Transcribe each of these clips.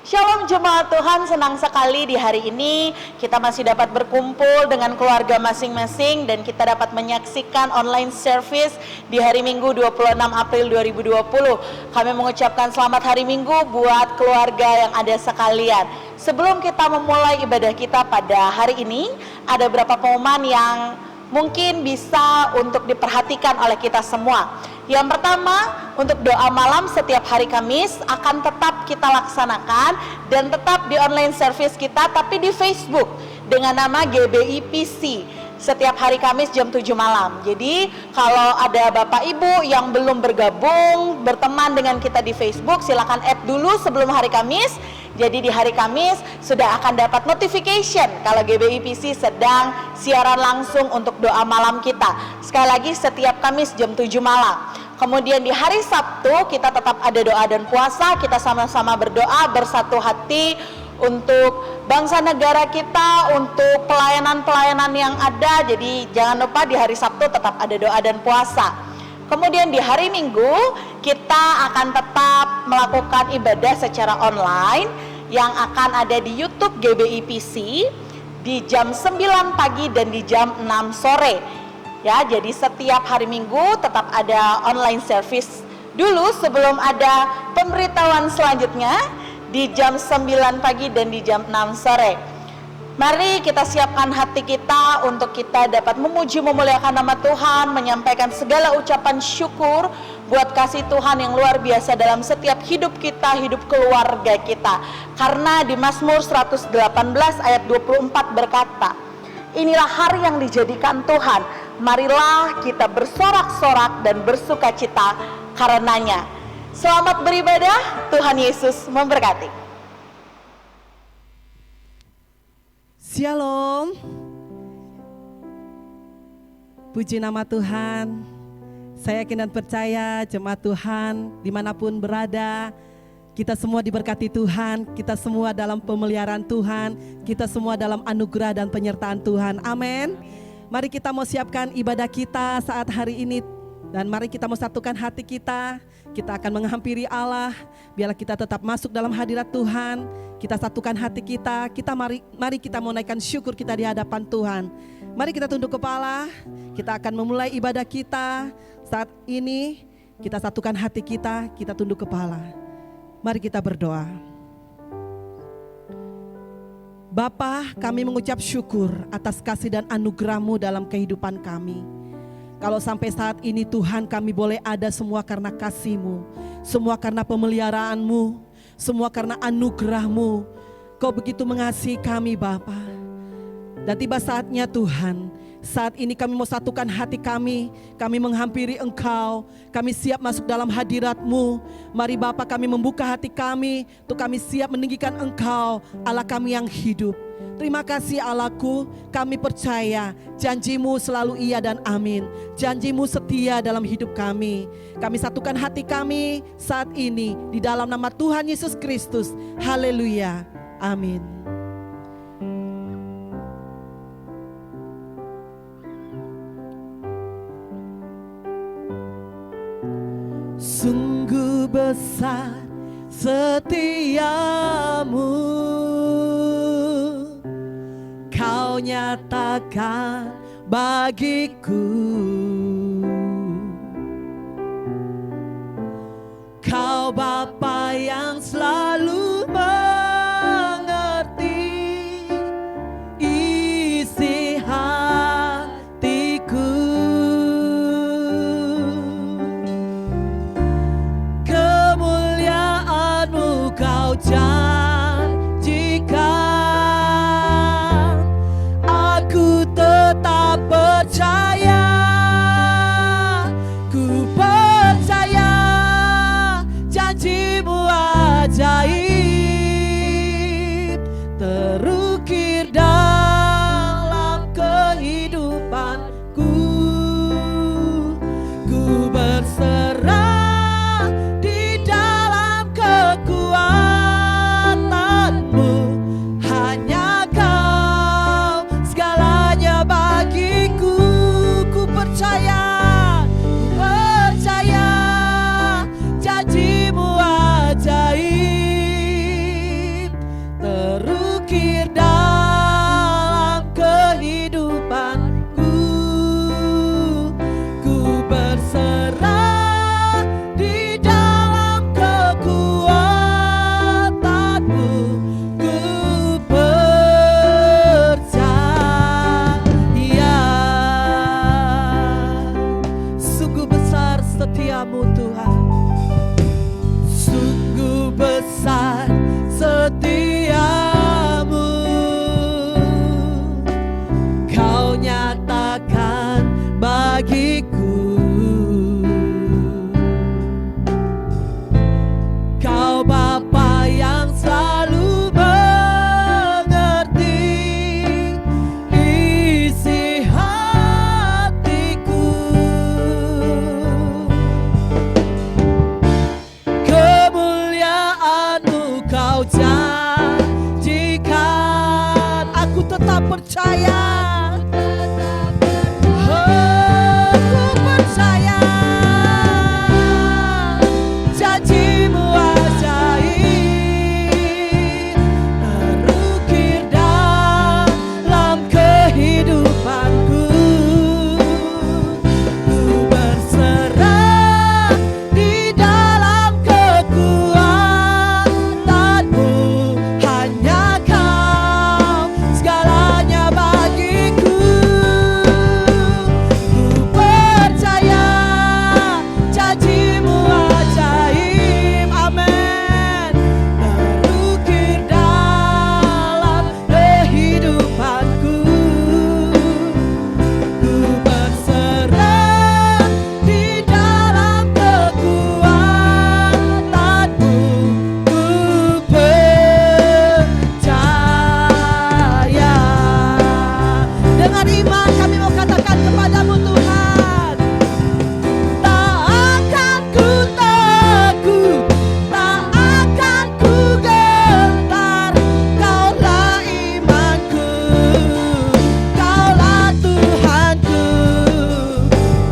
Shalom jemaat Tuhan, senang sekali di hari ini kita masih dapat berkumpul dengan keluarga masing-masing dan kita dapat menyaksikan online service di hari Minggu 26 April 2020. Kami mengucapkan selamat hari Minggu buat keluarga yang ada sekalian. Sebelum kita memulai ibadah kita pada hari ini, ada beberapa pengumuman yang mungkin bisa untuk diperhatikan oleh kita semua. Yang pertama, untuk doa malam setiap hari Kamis akan tetap kita laksanakan dan tetap di online service kita, tapi di Facebook dengan nama GBIPC setiap hari Kamis jam 7 malam. Jadi kalau ada Bapak Ibu yang belum bergabung, berteman dengan kita di Facebook, silakan add dulu sebelum hari Kamis. Jadi di hari Kamis sudah akan dapat notification kalau GBIPC sedang siaran langsung untuk doa malam kita. Sekali lagi setiap Kamis jam 7 malam. Kemudian di hari Sabtu kita tetap ada doa dan puasa. Kita sama-sama berdoa bersatu hati untuk bangsa negara kita, untuk pelayanan-pelayanan yang ada. Jadi jangan lupa di hari Sabtu tetap ada doa dan puasa. Kemudian di hari Minggu kita akan tetap melakukan ibadah secara online yang akan ada di YouTube GBIPC di jam 9 pagi dan di jam 6 sore. Ya, jadi setiap hari Minggu tetap ada online service dulu sebelum ada pemberitahuan selanjutnya di jam 9 pagi dan di jam 6 sore. Mari kita siapkan hati kita untuk kita dapat memuji memuliakan nama Tuhan, menyampaikan segala ucapan syukur buat kasih Tuhan yang luar biasa dalam setiap hidup kita, hidup keluarga kita. Karena di Mazmur 118 ayat 24 berkata, inilah hari yang dijadikan Tuhan, marilah kita bersorak-sorak dan bersukacita karenanya. Selamat beribadah, Tuhan Yesus memberkati. Shalom. Puji nama Tuhan. Saya yakin dan percaya jemaat Tuhan dimanapun berada, kita semua diberkati Tuhan, kita semua dalam pemeliharaan Tuhan, kita semua dalam anugerah dan penyertaan Tuhan. Amin. Mari kita mau siapkan ibadah kita saat hari ini, dan mari kita mau satukan hati kita. Kita akan menghampiri Allah, biarlah kita tetap masuk dalam hadirat Tuhan. Kita satukan hati kita, mari kita mau naikkan syukur kita di hadapan Tuhan. Mari kita tunduk kepala, kita akan memulai ibadah kita. Saat ini kita satukan hati kita tunduk kepala. Mari kita berdoa. Bapa, kami mengucap syukur atas kasih dan anugerah-Mu dalam kehidupan kami. Kalau sampai saat ini Tuhan, kami boleh ada semua karena kasih-Mu, semua karena pemeliharaan-Mu, semua karena anugerah-Mu. Kau begitu mengasihi kami Bapa. Dan tiba saatnya Tuhan, saat ini kami mau satukan hati kami menghampiri Engkau, kami siap masuk dalam hadirat-Mu. Mari Bapa, kami membuka hati kami, untuk kami siap meninggikan Engkau, Allah kami yang hidup. Terima kasih Allahku, kami percaya janji-Mu selalu iya dan amin. Janji-Mu setia dalam hidup kami. Kami satukan hati kami saat ini di dalam nama Tuhan Yesus Kristus. Haleluya, amin. Sungguh besar setiamu, Kau nyatakan bagiku. Kau Bapa yang selalu mengerti isi hatiku. Kemuliaan-Mu Kau janjikan, aku tetap percaya, ku percaya janji-Mu besar setiamu Tuhan. Sungguh besar setiamu, Kau nyatakan bagiku. Kau Bapa yang selalu mengerti isi hatiku. Kemuliaan-Mu Kau janjikan, aku tetap percaya. Aku percaya janji-Mu ajaib terukir dalam kehidupanku. Ku berserah di dalam kekuatan-Mu, hanya Kau segalanya bagiku. Ku percaya janji-Mu ajaib, amin, terukir dalam kehidupanku. Ku berserah di dalam kekuatan-Mu. Ku percaya. Dengan iman kami mau katakan kepadamu Tuhan, tak akan ku takut, tak akan ku gentar. Kaulah imanku, Kaulah Tuhanku.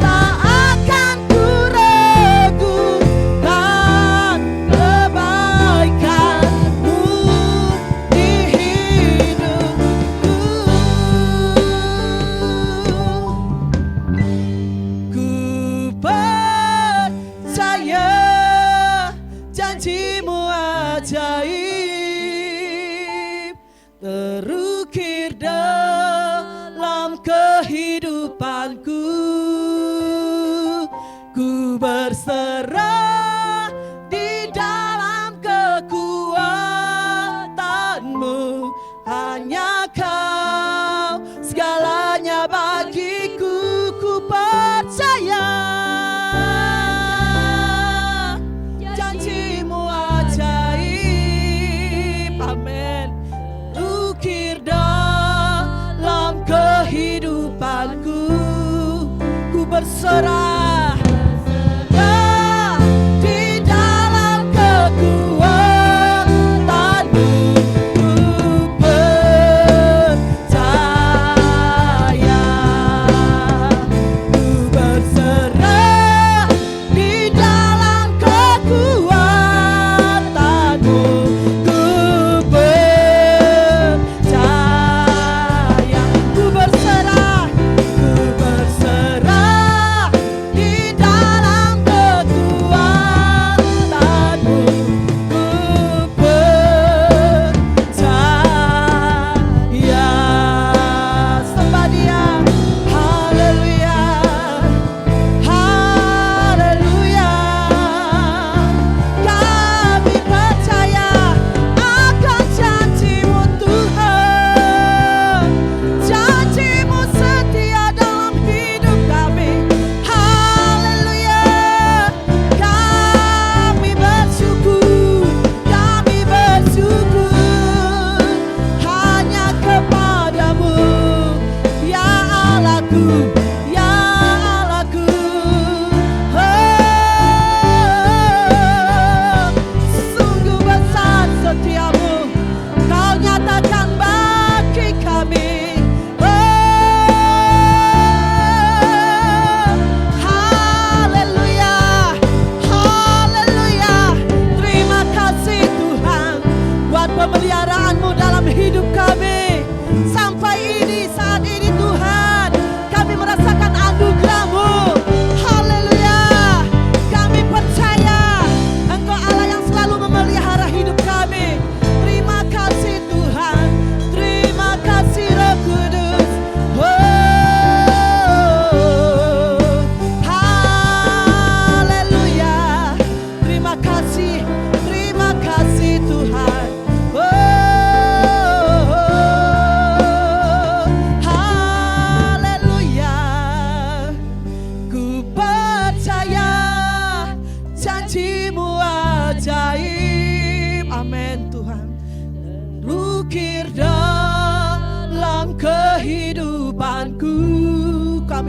Tak akan ku ragukan kebaikan-Mu di hidupku. Ku percaya janji-Mu ajaib terukir dalam kehidupanku. Ku berserah di dalam kekuatan-Mu, hanya Kau segalanya bagiku. Ku percaya janji-Mu ajaib, amin, terukir dalam kehidupanku. Ku berserah di dalam kekuatan-Mu. Ku percaya. Ku berserah di dalam kekuatan-Mu. Ku percaya. Ku berserah di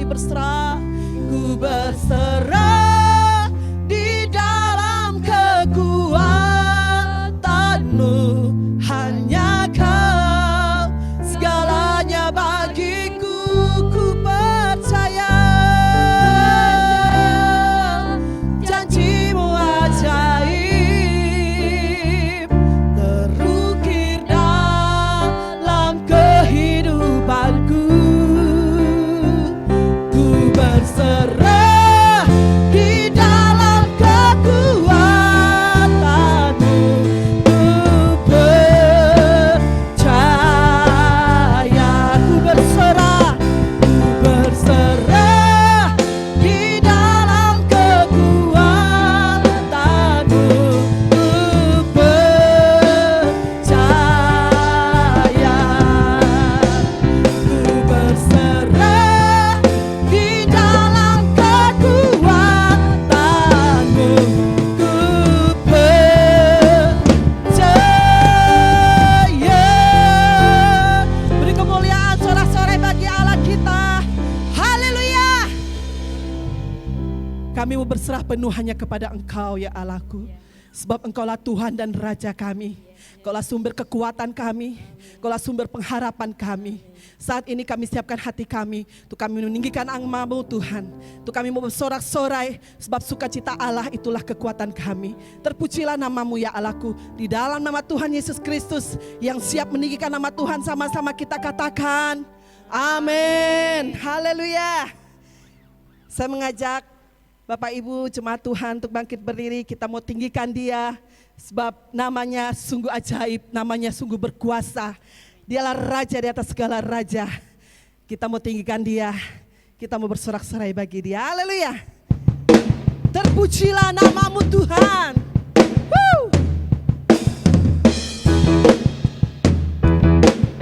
kami berserah. Ku berserah di dalam kekuatan-Mu, hanya Kau segalanya bagiku. Ku percaya janji-Mu ajaib terukir dalam kehidupanku. Ku berserah di dalam kekuatan-Mu. Ku percaya, ku berserah di dalam kekuatan-Mu. Ku percaya, ku berserah di dalam kekuatan-Mu. Ku percaya. Beri kemuliaan sorak-sorai bagi Allah kita. Haleluya. Kami mau berserah penuh hanya kepada Engkau ya Allahku. Sebab Engkaulah Tuhan dan Raja kami. Engkaulah sumber kekuatan kami. Engkaulah sumber pengharapan kami. Saat ini kami siapkan hati kami untuk kami meninggikan nama-Mu Tuhan. Untuk kami mau bersorak-sorai sebab sukacita Allah itulah kekuatan kami. Terpujilah nama-Mu ya Allahku. Di dalam nama Tuhan Yesus Kristus yang siap meninggikan nama Tuhan, sama-sama kita katakan amin. Haleluya. Saya mengajak Bapak Ibu jemaat Tuhan untuk bangkit berdiri. Kita mau tinggikan Dia sebab namanya sungguh ajaib, namanya sungguh berkuasa. Dialah Raja di atas segala raja. Kita mau tinggikan Dia, kita mau bersorak-sorai bagi Dia. Haleluya. Terpujilah nama-Mu Tuhan. Woo!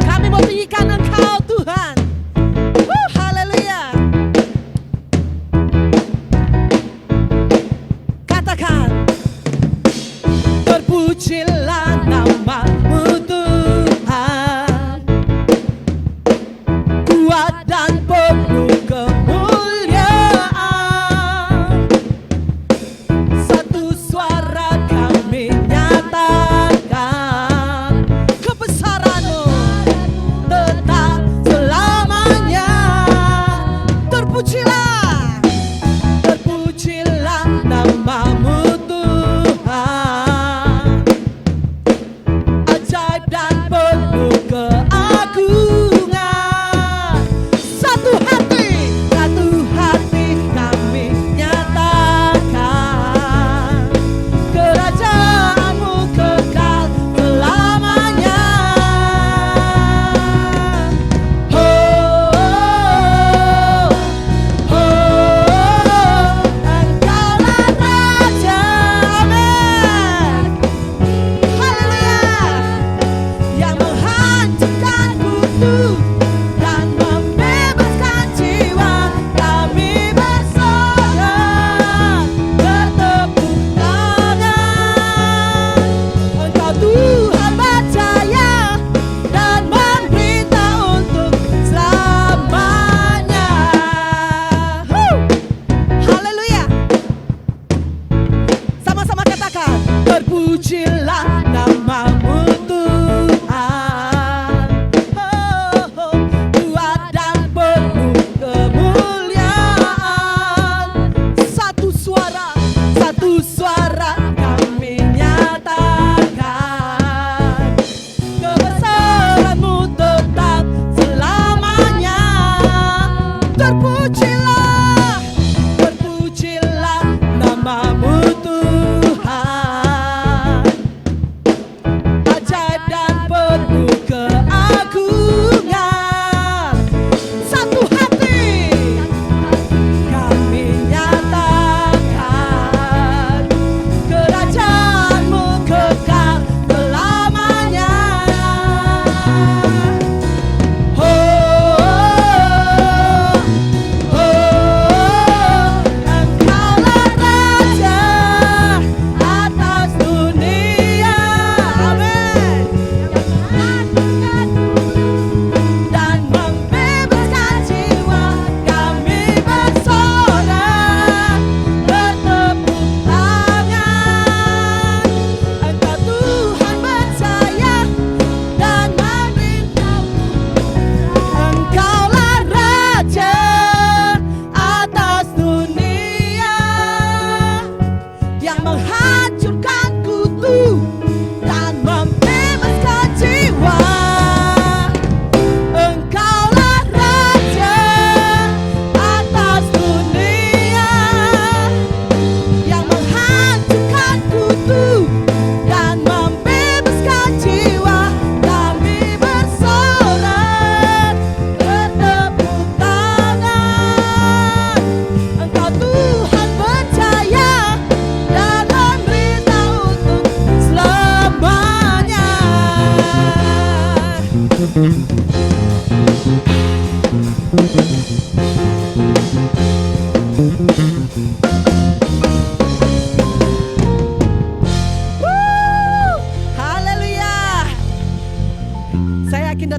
Kami mau tinggikan Engkau Tuhan. Woo! Haleluya. Katakan, terpujilah nama-Mu Tuhan, kuat dan penuh kemuliaan. Satu suara kami nyatakan, kebesaran-Mu tetap selamanya. Terpujilah, terpujilah nama-Mu Tuhan, ajaib dan penuh keagungan. Satu hati kami nyatakan, kerajaan-Mu kekal selamanya. Oh, oh, oh, Engkaulah Raja, amin. Haleluya. Yang menghancurkan kudus dan membebaskan jiwa, kami bersorak bertepuk tangan. Engkau Tuhan percaya dan memerintah untuk selamanya. Haleluya. Sama-sama katakan, terpujilah nama-Mu Tuhan, kuat dan penuh kemuliaan. Satu suara kami nyatakan, kebesaran-Mu tetap selamanya. Terpujilah, terpujilah nama-Mu Tuhan, ajaib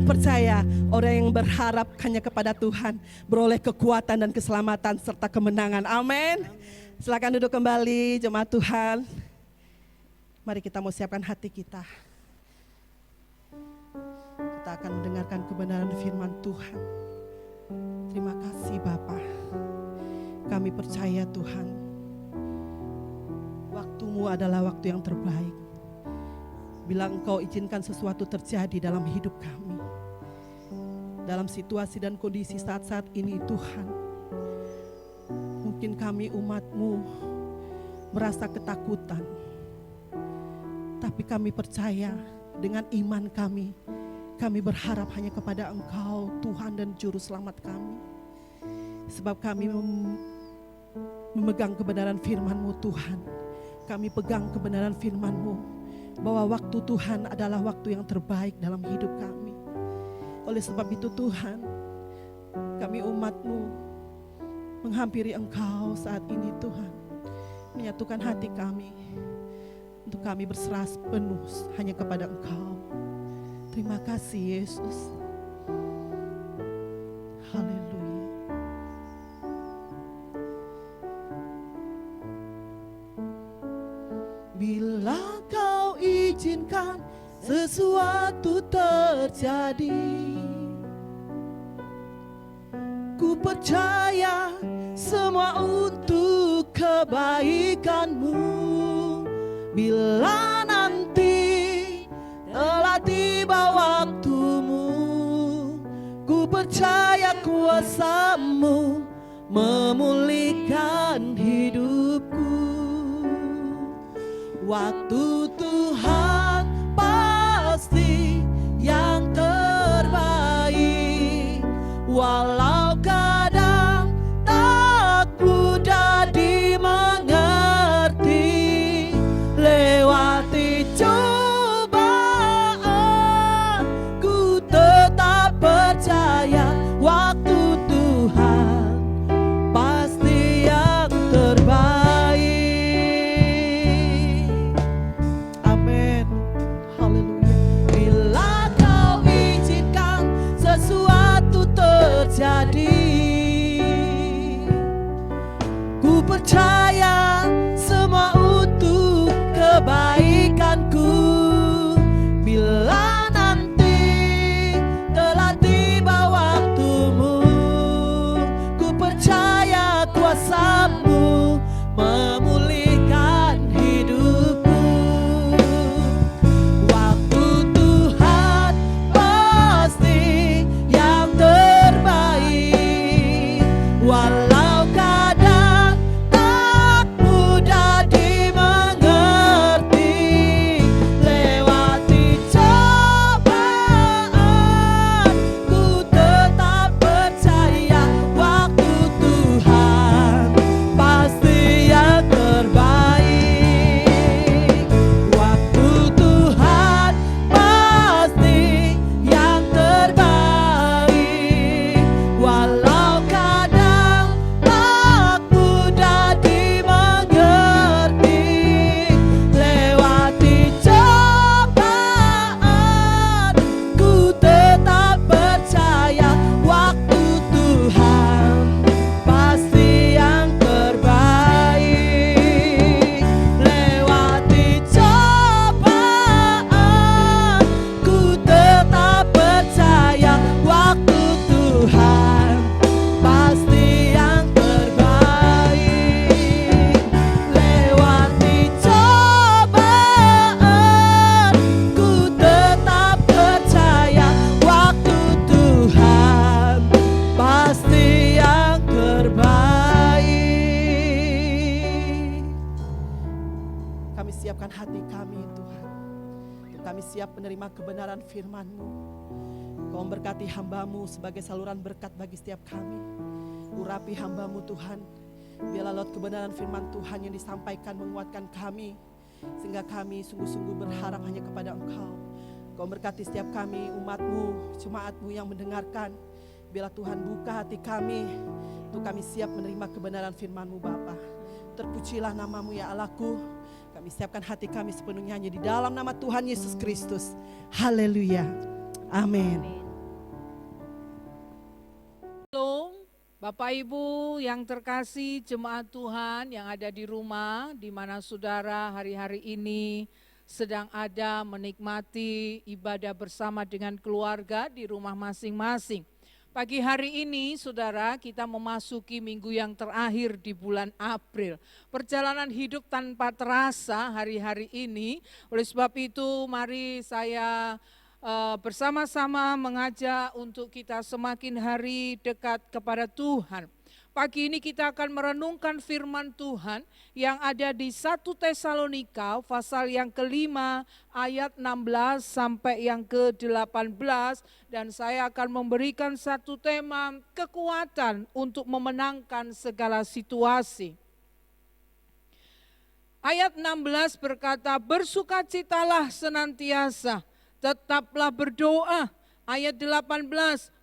Tuhan percaya orang yang berharap hanya kepada Tuhan beroleh kekuatan dan keselamatan serta kemenangan. Amin. Silakan duduk kembali jemaat Tuhan. Mari kita mau siapkan hati kita. Kita akan mendengarkan kebenaran firman Tuhan. Terima kasih Bapa. Kami percaya Tuhan, waktu-Mu adalah waktu yang terbaik. Bila Engkau izinkan sesuatu terjadi dalam hidup kami, dalam situasi dan kondisi saat-saat ini Tuhan, mungkin kami umat-Mu merasa ketakutan, tapi kami percaya dengan iman kami berharap hanya kepada Engkau Tuhan dan Juru Selamat kami. Sebab kami memegang kebenaran firman-Mu Tuhan, kami pegang kebenaran firman-Mu bahwa waktu Tuhan adalah waktu yang terbaik dalam hidup kami. Oleh sebab itu Tuhan, kami umat-Mu menghampiri Engkau saat ini Tuhan, menyatukan hati kami untuk kami berserah penuh hanya kepada Engkau. Terima kasih Yesus. Haleluya. Bila Kau izinkan sesuatu terjadi, ku percaya semua untuk kebaikan-Mu. Bila nanti telah tiba waktu-Mu, ku percaya kuasa-Mu memulihkan hidupku. Waktu Tuhan pasti yang terbaik, walau kadang tak mudah dimengerti. Lewati cobaan, ku tetap percaya waktu Tuhan pasti yang terbaik. Amin. Haleluya. Bila Kau izinkan sesuatu terjadi, ku percaya semua untuk kebaikanku. Bila nanti telah tiba waktu-Mu, ku percaya kuasa-Mu memulihkan hidupku. Waktu Tuhan pasti yang terbaik, walau kadang tak mudah dimengerti. Lewati cobaan, ku tetap percaya waktu Tuhan pasti yang terbaik. Waktu Tuhan pasti yang terbaik, walau kadang tak mudah dimengerti. Lewati cobaan, ku tetap percaya waktu Tuhan pasti yang terbaik. Lewati cobaan, ku tetap percaya waktu Tuhan pasti yang terbaik. Lewati cobaan, ku tetap percaya waktu Tuhan pasti yang terbaik. Kami siapkan hati kami Tuhan, untuk kami siap menerima kebenaran firman-Mu. Kau memberkati hamba-Mu sebagai saluran berkat bagi setiap kami. Urapi hamba-Mu Tuhan, biarlah lewat kebenaran firman Tuhan yang disampaikan menguatkan kami, sehingga kami sungguh-sungguh berharap hanya kepada Engkau. Kau memberkati setiap kami, umat-Mu, jemaat-Mu yang mendengarkan. Biarlah Tuhan buka hati kami, untuk kami siap menerima kebenaran firman-Mu Bapa. Terpujilah nama-Mu ya Allahku. Kami siapkan hati kami sepenuhnya hanya di dalam nama Tuhan Yesus Kristus. Haleluya. Amin. Bapak Ibu yang terkasih, jemaat Tuhan yang ada di rumah, di mana saudara hari-hari ini sedang ada menikmati ibadah bersama dengan keluarga di rumah masing-masing. Pagi hari ini saudara, kita memasuki minggu yang terakhir di bulan April. Perjalanan hidup tanpa terasa hari-hari ini, oleh sebab itu mari saya bersama-sama mengajak untuk kita semakin hari dekat kepada Tuhan. Pagi ini kita akan merenungkan firman Tuhan yang ada di 1 Tesalonika pasal yang kelima ayat 16 sampai yang ke-18, dan saya akan memberikan satu tema kekuatan untuk memenangkan segala situasi. Ayat 16 berkata, bersukacitalah senantiasa, tetaplah berdoa. Ayat 18,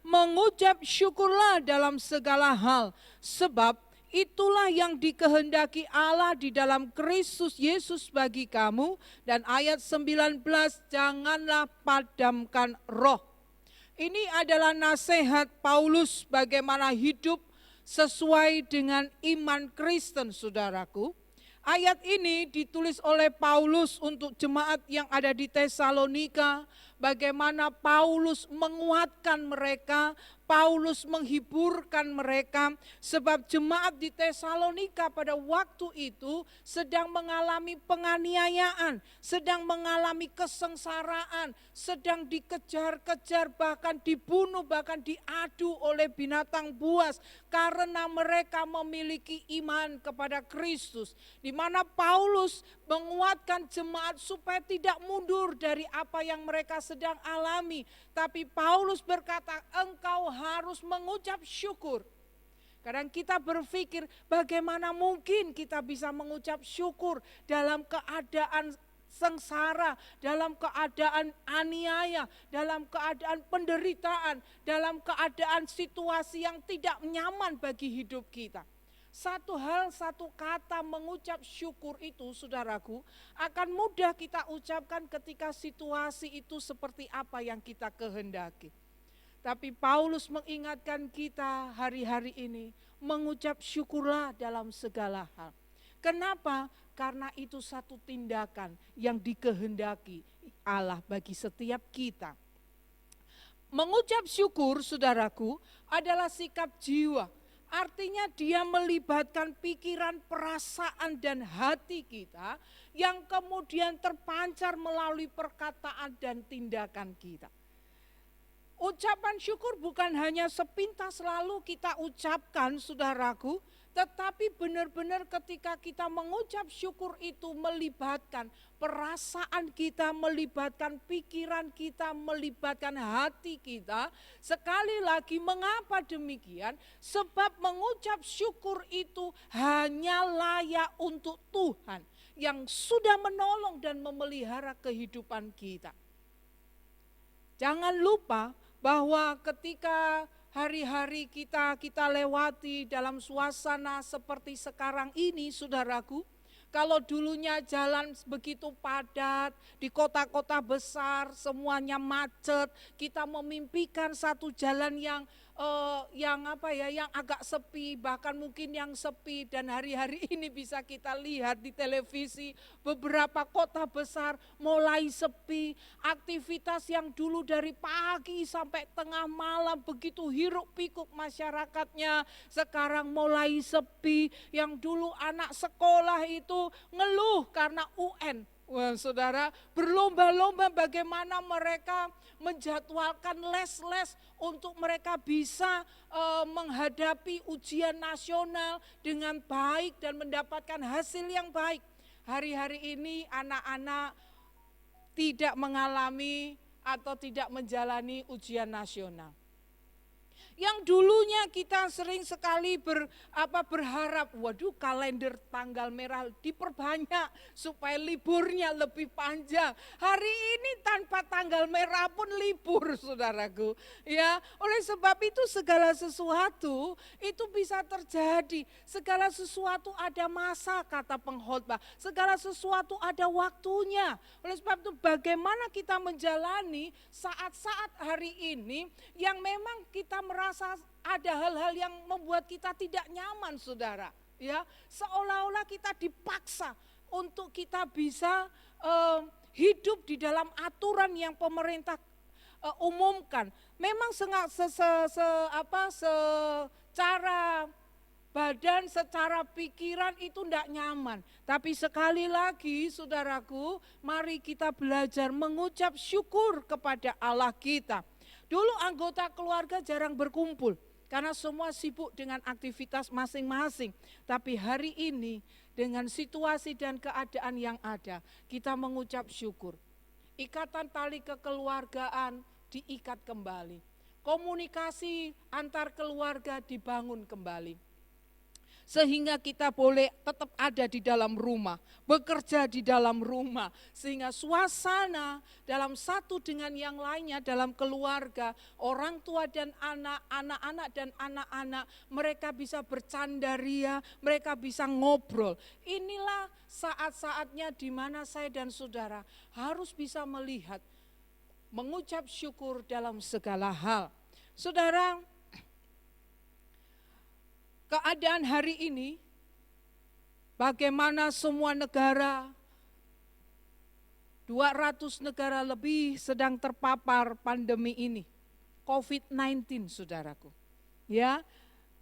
mengucap syukurlah dalam segala hal, sebab itulah yang dikehendaki Allah di dalam Kristus Yesus bagi kamu. Dan ayat 19, janganlah padamkan roh. Ini adalah nasihat Paulus bagaimana hidup sesuai dengan iman Kristen, saudaraku. Ayat ini ditulis oleh Paulus untuk jemaat yang ada di Tesalonika, bagaimana Paulus menguatkan mereka, Paulus menghiburkan mereka, sebab jemaat di Tesalonika pada waktu itu sedang mengalami penganiayaan, sedang mengalami kesengsaraan, sedang dikejar-kejar, bahkan dibunuh, bahkan diadu oleh binatang buas, karena mereka memiliki iman kepada Kristus. Di mana Paulus menguatkan jemaat supaya tidak mundur dari apa yang mereka sedang alami. Tapi Paulus berkata, engkau harus mengucap syukur. Kadang kita berpikir bagaimana mungkin kita bisa mengucap syukur dalam keadaan sengsara, dalam keadaan aniaya, dalam keadaan penderitaan, dalam keadaan situasi yang tidak nyaman bagi hidup kita. Satu hal, satu kata mengucap syukur itu, saudaraku, akan mudah kita ucapkan ketika situasi itu seperti apa yang kita kehendaki. Tapi Paulus mengingatkan kita hari-hari ini, mengucap syukurlah dalam segala hal. Kenapa? Karena itu satu tindakan yang dikehendaki Allah bagi setiap kita. Mengucap syukur, saudaraku, adalah sikap jiwa. Artinya dia melibatkan pikiran, perasaan, dan hati kita yang kemudian terpancar melalui perkataan dan tindakan kita. Ucapan syukur bukan hanya sepintas lalu kita ucapkan, saudaraku, tetapi benar-benar ketika kita mengucap syukur itu melibatkan perasaan kita, melibatkan pikiran kita, melibatkan hati kita. Sekali lagi, mengapa demikian? Sebab mengucap syukur itu hanya layak untuk Tuhan yang sudah menolong dan memelihara kehidupan kita. Jangan lupa bahwa ketika hari-hari kita lewati dalam suasana seperti sekarang ini, saudaraku, kalau dulunya jalan begitu padat, di kota-kota besar semuanya macet, kita memimpikan satu jalan yang agak sepi, bahkan mungkin yang sepi. Dan hari-hari ini bisa kita lihat di televisi, beberapa kota besar mulai sepi. Aktivitas yang dulu dari pagi sampai tengah malam begitu hiruk pikuk masyarakatnya, sekarang mulai sepi. Yang dulu anak sekolah itu ngeluh karena UN. Wah, saudara, berlomba-lomba bagaimana mereka menjadwalkan les-les untuk mereka bisa menghadapi ujian nasional dengan baik dan mendapatkan hasil yang baik. Hari-hari ini anak-anak tidak mengalami atau tidak menjalani ujian nasional. Yang dulunya kita sering sekali berharap, waduh, kalender tanggal merah diperbanyak supaya liburnya lebih panjang. Hari ini tanpa tanggal merah pun libur, saudaraku. Ya, oleh sebab itu segala sesuatu itu bisa terjadi. Segala sesuatu ada masa, kata pengkhotbah. Segala sesuatu ada waktunya. Oleh sebab itu bagaimana kita menjalani saat-saat hari ini yang memang kita merasa merasa ada hal-hal yang membuat kita tidak nyaman, saudara. Ya, seolah-olah kita dipaksa untuk kita bisa hidup di dalam aturan yang pemerintah umumkan. Memang secara badan, secara pikiran itu tidak nyaman. Tapi sekali lagi saudaraku, mari kita belajar mengucap syukur kepada Allah kita. Dulu anggota keluarga jarang berkumpul karena semua sibuk dengan aktivitas masing-masing. Tapi hari ini dengan situasi dan keadaan yang ada, kita mengucap syukur. Ikatan tali kekeluargaan diikat kembali. Komunikasi antar keluarga dibangun kembali. Sehingga kita boleh tetap ada di dalam rumah, bekerja di dalam rumah. Sehingga suasana dalam satu dengan yang lainnya dalam keluarga, orang tua dan anak-anak dan anak-anak, mereka bisa bercandaria, mereka bisa ngobrol. Inilah saat-saatnya di mana saya dan saudara harus bisa melihat, mengucap syukur dalam segala hal. Saudara, keadaan hari ini, bagaimana semua negara, 200 negara lebih sedang terpapar pandemi ini, COVID-19 saudaraku. Ya,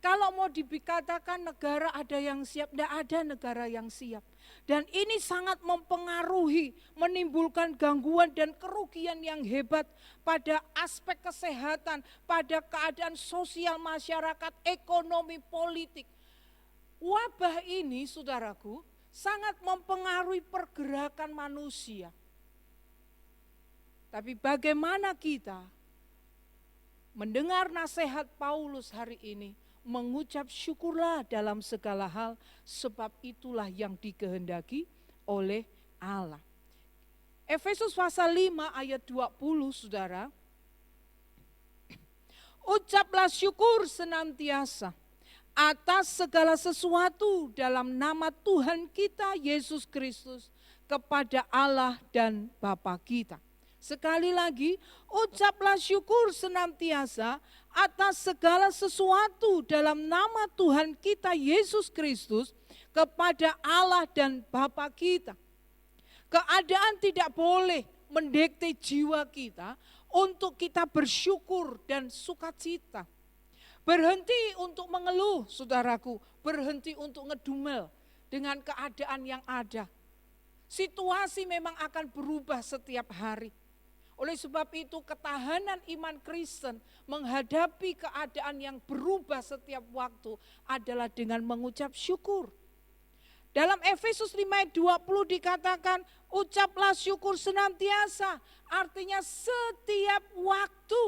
kalau mau dikatakan negara ada yang siap, tidak ada negara yang siap. Dan ini sangat mempengaruhi, menimbulkan gangguan dan kerugian yang hebat pada aspek kesehatan, pada keadaan sosial masyarakat, ekonomi, politik. Wabah ini saudaraku sangat mempengaruhi pergerakan manusia. Tapi bagaimana kita mendengar nasihat Paulus hari ini, mengucap syukurlah dalam segala hal, sebab itulah yang dikehendaki oleh Allah. Efesus pasal 5 ayat 20 saudara. Ucaplah syukur senantiasa atas segala sesuatu dalam nama Tuhan kita Yesus Kristus kepada Allah dan Bapa kita. Sekali lagi, ucaplah syukur senantiasa atas segala sesuatu dalam nama Tuhan kita Yesus Kristus kepada Allah dan Bapa kita. Keadaan tidak boleh mendikte jiwa kita untuk kita bersyukur dan sukacita. Berhenti untuk mengeluh, saudaraku, berhenti untuk ngedumel dengan keadaan yang ada. Situasi memang akan berubah setiap hari. Oleh sebab itu ketahanan iman Kristen menghadapi keadaan yang berubah setiap waktu adalah dengan mengucap syukur. Dalam Efesus 5 ayat 20 dikatakan ucaplah syukur senantiasa, artinya setiap waktu.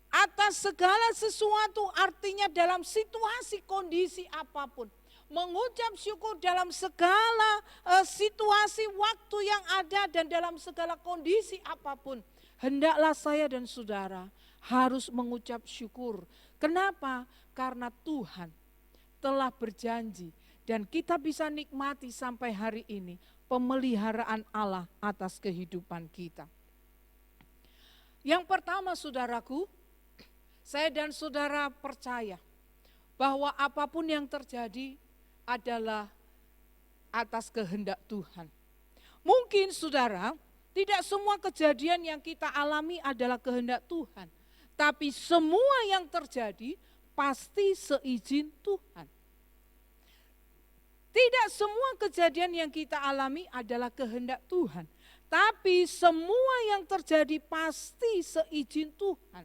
Atas segala sesuatu artinya dalam situasi kondisi apapun. Mengucap syukur dalam segala situasi waktu yang ada dan dalam segala kondisi apapun. Hendaklah saya dan saudara harus mengucap syukur. Kenapa? Karena Tuhan telah berjanji dan kita bisa nikmati sampai hari ini pemeliharaan Allah atas kehidupan kita. Yang pertama saudaraku, saya dan saudara percaya bahwa apapun yang terjadi adalah atas kehendak Tuhan. Mungkin saudara, tidak semua kejadian yang kita alami adalah kehendak Tuhan. Tapi semua yang terjadi pasti seizin Tuhan. Tidak semua kejadian yang kita alami adalah kehendak Tuhan. Tapi semua yang terjadi pasti seizin Tuhan.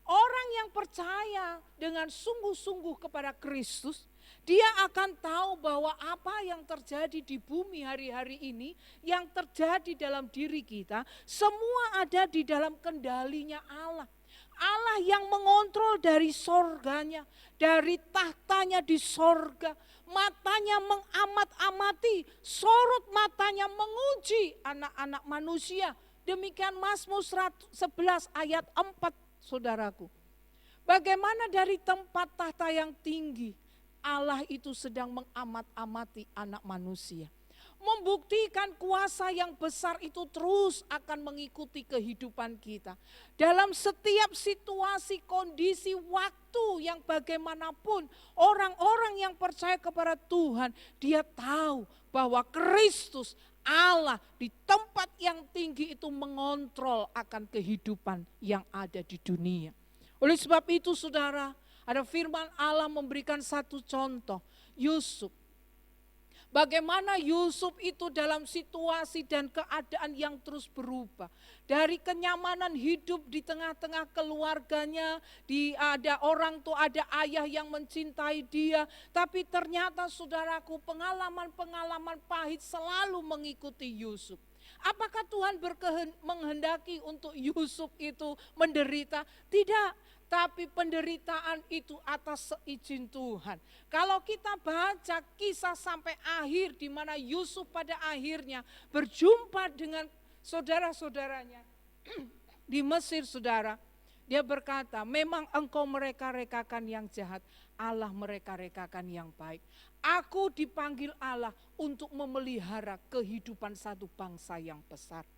Orang yang percaya dengan sungguh-sungguh kepada Kristus, dia akan tahu bahwa apa yang terjadi di bumi hari-hari ini, yang terjadi dalam diri kita, semua ada di dalam kendalinya Allah. Allah yang mengontrol dari sorganya, dari tahtanya di sorga, matanya mengamat-amati, sorot matanya menguji anak-anak manusia. Demikian Mazmur 11 ayat 4, saudaraku. Bagaimana dari tempat tahta yang tinggi, Allah itu sedang mengamat-amati anak manusia. membuktikan kuasa yang besar itu terus akan mengikuti kehidupan kita. Dalam setiap situasi, kondisi, waktu yang bagaimanapun, orang-orang yang percaya kepada Tuhan, dia tahu bahwa Kristus Allah di tempat yang tinggi itu mengontrol akan kehidupan yang ada di dunia. Oleh sebab itu saudara, ada firman Allah memberikan satu contoh, Yusuf. Bagaimana Yusuf itu dalam situasi dan keadaan yang terus berubah. Dari kenyamanan hidup di tengah-tengah keluarganya, ada orang tua, ada ayah yang mencintai dia. Tapi ternyata saudaraku, pengalaman-pengalaman pahit selalu mengikuti Yusuf. Apakah Tuhan menghendaki untuk Yusuf itu menderita? Tidak. Tapi penderitaan itu atas seizin Tuhan. Kalau kita baca kisah sampai akhir di mana Yusuf pada akhirnya berjumpa dengan saudara-saudaranya di Mesir, saudara. Dia berkata, memang engkau mereka-rekakan yang jahat, Allah mereka-rekakan yang baik. Aku dipanggil Allah untuk memelihara kehidupan satu bangsa yang besar.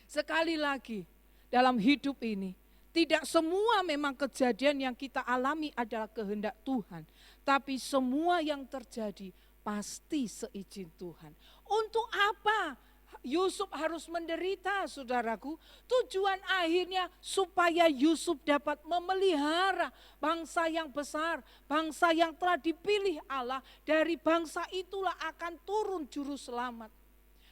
Sekali lagi, dalam hidup ini, tidak semua memang kejadian yang kita alami adalah kehendak Tuhan. Tapi semua yang terjadi pasti seizin Tuhan. Untuk apa Yusuf harus menderita, saudaraku? Tujuan akhirnya supaya Yusuf dapat memelihara bangsa yang besar. Bangsa yang telah dipilih Allah. Dari bangsa itulah akan turun juru selamat.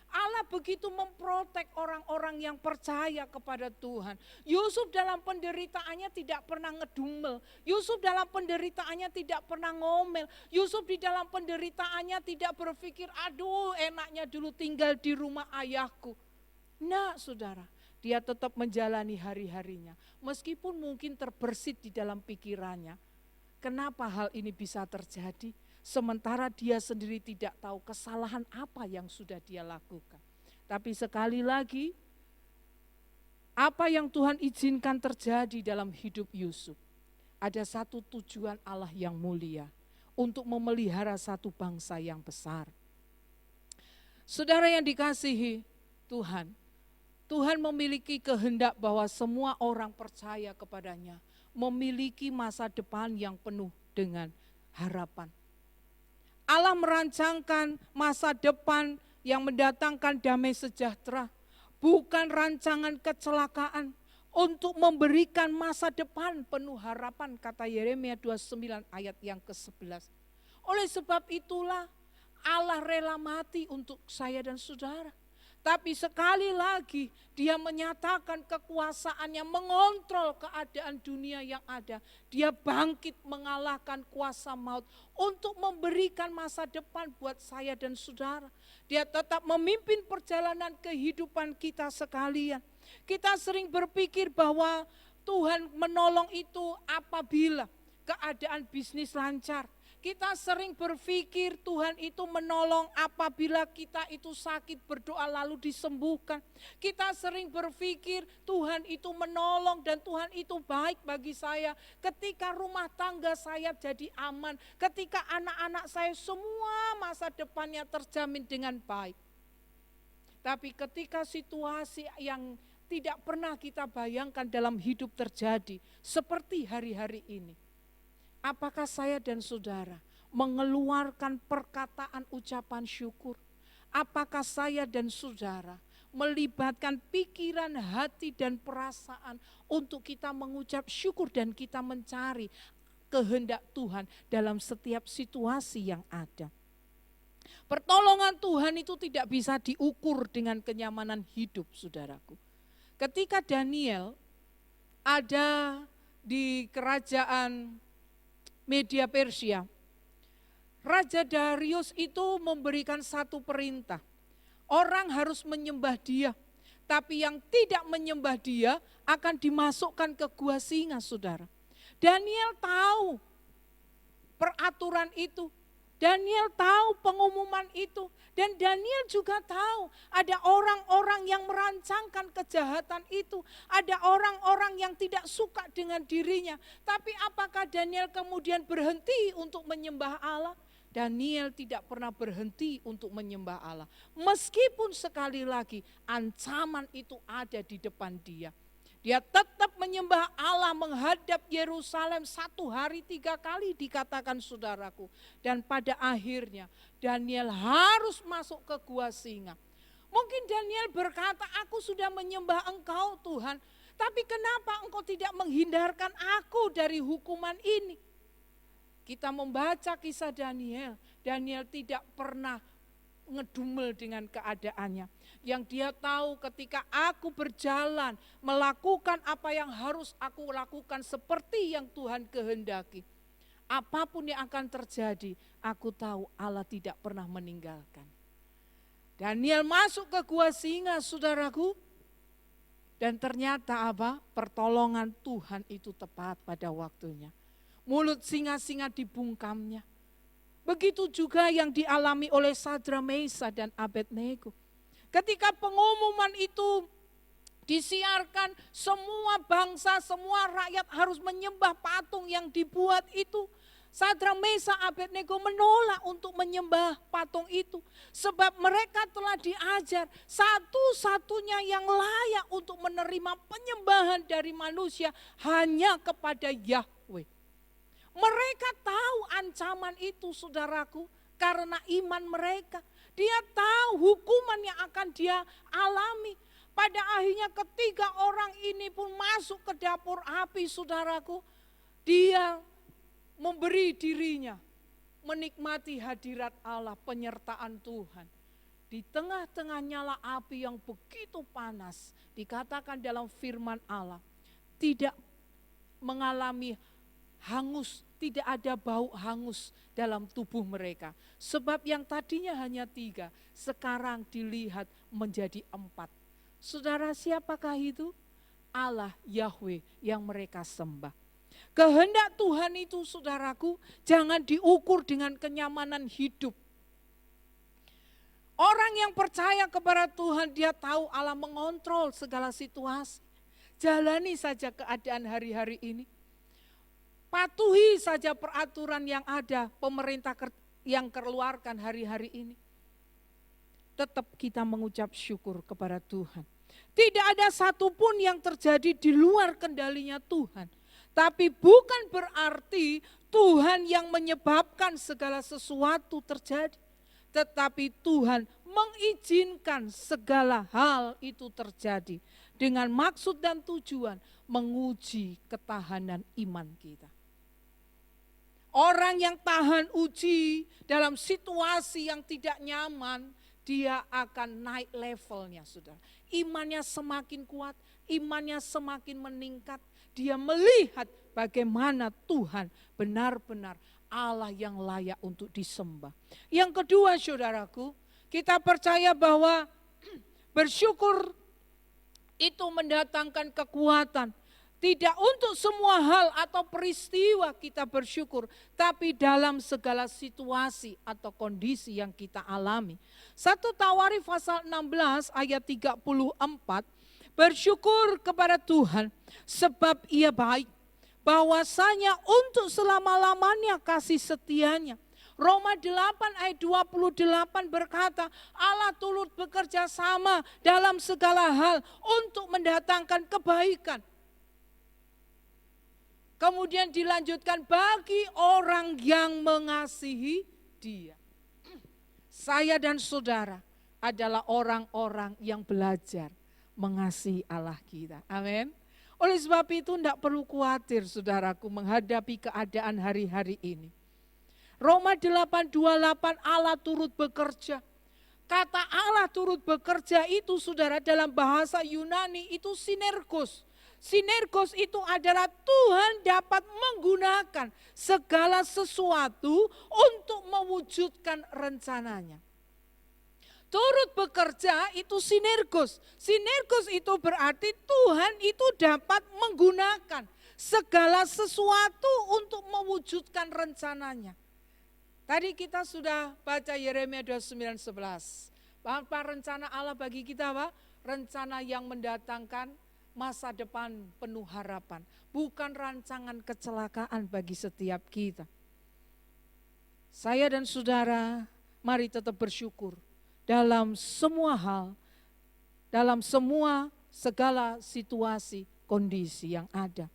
Allah begitu memprotek orang-orang yang percaya kepada Tuhan. Yusuf dalam penderitaannya tidak pernah ngedumel. Yusuf dalam penderitaannya tidak pernah ngomel. Yusuf di dalam penderitaannya tidak berpikir, aduh enaknya dulu tinggal di rumah ayahku. Nah saudara, dia tetap menjalani hari-harinya. Meskipun mungkin terbersit di dalam pikirannya. Kenapa hal ini bisa terjadi? Sementara dia sendiri tidak tahu kesalahan apa yang sudah dia lakukan. Tapi sekali lagi, apa yang Tuhan izinkan terjadi dalam hidup Yusuf, ada satu tujuan Allah yang mulia, untuk memelihara satu bangsa yang besar. Saudara yang dikasihi Tuhan, Tuhan memiliki kehendak bahwa semua orang percaya kepadanya, memiliki masa depan yang penuh dengan harapan. Allah merancangkan masa depan yang mendatangkan damai sejahtera, bukan rancangan kecelakaan, untuk memberikan masa depan penuh harapan, kata Yeremia 29 ayat yang ke-11. Oleh sebab itulah Allah rela mati untuk saya dan saudara. Tapi sekali lagi dia menyatakan kekuasaannya mengontrol keadaan dunia yang ada. Dia bangkit mengalahkan kuasa maut untuk memberikan masa depan buat saya dan saudara. Dia tetap memimpin perjalanan kehidupan kita sekalian. Kita sering berpikir bahwa Tuhan menolong itu apabila keadaan bisnis lancar. Kita sering berpikir Tuhan itu menolong apabila kita itu sakit, berdoa lalu disembuhkan. Kita sering berpikir Tuhan itu menolong dan Tuhan itu baik bagi saya ketika rumah tangga saya jadi aman, ketika anak-anak saya semua masa depannya terjamin dengan baik. Tapi ketika situasi yang tidak pernah kita bayangkan dalam hidup terjadi, seperti hari-hari ini, apakah saya dan saudara mengeluarkan perkataan ucapan syukur? Apakah saya dan saudara melibatkan pikiran, hati, dan perasaan untuk kita mengucap syukur dan kita mencari kehendak Tuhan dalam setiap situasi yang ada? Pertolongan Tuhan itu tidak bisa diukur dengan kenyamanan hidup, saudaraku. Ketika Daniel ada di kerajaan Media Persia, Raja Darius itu memberikan satu perintah. Orang harus menyembah dia, tapi yang tidak menyembah dia akan dimasukkan ke gua singa, saudara. Daniel tahu peraturan itu. Daniel tahu pengumuman itu. Dan Daniel juga tahu ada orang-orang yang merancangkan kejahatan itu. Ada orang-orang yang tidak suka dengan dirinya. Tapi apakah Daniel kemudian berhenti untuk menyembah Allah? Daniel tidak pernah berhenti untuk menyembah Allah. Meskipun sekali lagi ancaman itu ada di depan dia. Dia tetap menyembah Allah, menghadap Yerusalem 1 hari 3 kali dikatakan saudaraku. Dan pada akhirnya Daniel harus masuk ke gua singa. Mungkin Daniel berkata, aku sudah menyembah Engkau Tuhan, tapi kenapa Engkau tidak menghindarkan aku dari hukuman ini? Kita membaca kisah Daniel, Daniel tidak pernah ngedumel dengan keadaannya. Yang dia tahu ketika aku berjalan, melakukan apa yang harus aku lakukan seperti yang Tuhan kehendaki. Apapun yang akan terjadi, aku tahu Allah tidak pernah meninggalkan. Daniel masuk ke gua singa, saudaraku. Dan ternyata apa? Pertolongan Tuhan itu tepat pada waktunya. Mulut singa-singa dibungkamnya. Begitu juga yang dialami oleh Sadra, Mesa, dan Abednego. Ketika pengumuman itu disiarkan, semua bangsa, semua rakyat harus menyembah patung yang dibuat itu. Sadra, Mesa, Abednego menolak untuk menyembah patung itu. Sebab mereka telah diajar satu-satunya yang layak untuk menerima penyembahan dari manusia hanya kepada Yahweh. Mereka tahu ancaman itu saudaraku karena iman mereka. Dia tahu hukuman yang akan dia alami. Pada akhirnya ketiga orang ini pun masuk ke dapur api saudaraku. Dia memberi dirinya menikmati hadirat Allah, penyertaan Tuhan. Di tengah-tengah nyala api yang begitu panas, dikatakan dalam firman Allah, tidak mengalami hangus, tidak ada bau hangus dalam tubuh mereka. Sebab yang tadinya hanya 3, sekarang dilihat menjadi 4. Saudara, siapakah itu? Allah Yahweh yang mereka sembah. Kehendak Tuhan itu saudaraku jangan diukur dengan kenyamanan hidup. Orang yang percaya kepada Tuhan dia tahu Allah mengontrol segala situasi. Jalani saja keadaan hari-hari ini. Patuhi saja peraturan yang ada pemerintah yang keluarkan hari-hari ini. Tetap kita mengucap syukur kepada Tuhan. Tidak ada satupun yang terjadi di luar kendalinya Tuhan. Tapi bukan berarti Tuhan yang menyebabkan segala sesuatu terjadi. Tetapi Tuhan mengizinkan segala hal itu terjadi. Dengan maksud dan tujuan menguji ketahanan iman kita. Orang yang tahan uji dalam situasi yang tidak nyaman, dia akan naik levelnya, saudara. Imannya semakin kuat, imannya semakin meningkat. Dia melihat bagaimana Tuhan benar-benar Allah yang layak untuk disembah. Yang kedua, saudaraku, kita percaya bahwa bersyukur itu mendatangkan kekuatan. Tidak untuk semua hal atau peristiwa kita bersyukur, tapi dalam segala situasi atau kondisi yang kita alami. 1 Tawarikh pasal 16 ayat 34, bersyukur kepada Tuhan sebab Ia baik, bahwasanya untuk selama-lamanya kasih setianya. Roma 8 ayat 28 berkata, Allah turut bekerja sama dalam segala hal untuk mendatangkan kebaikan. Kemudian dilanjutkan bagi orang yang mengasihi Dia. Saya dan saudara adalah orang-orang yang belajar mengasihi Allah kita. Amin. Oleh sebab itu tidak perlu khawatir saudaraku menghadapi keadaan hari-hari ini. Roma 8:28 Allah turut bekerja. Kata Allah turut bekerja itu saudara dalam bahasa Yunani itu sinergos. Sinergos itu adalah Tuhan dapat menggunakan segala sesuatu untuk mewujudkan rencananya. Turut bekerja itu sinergos. Sinergos itu berarti Tuhan itu dapat menggunakan segala sesuatu untuk mewujudkan rencananya. Tadi kita sudah baca Yeremia 29:11. Apa rencana Allah bagi kita, Pak? Rencana yang mendatangkan masa depan penuh harapan. Bukan rancangan kecelakaan bagi setiap kita. Saya dan saudara, mari tetap bersyukur dalam semua hal, dalam semua segala situasi, kondisi yang ada.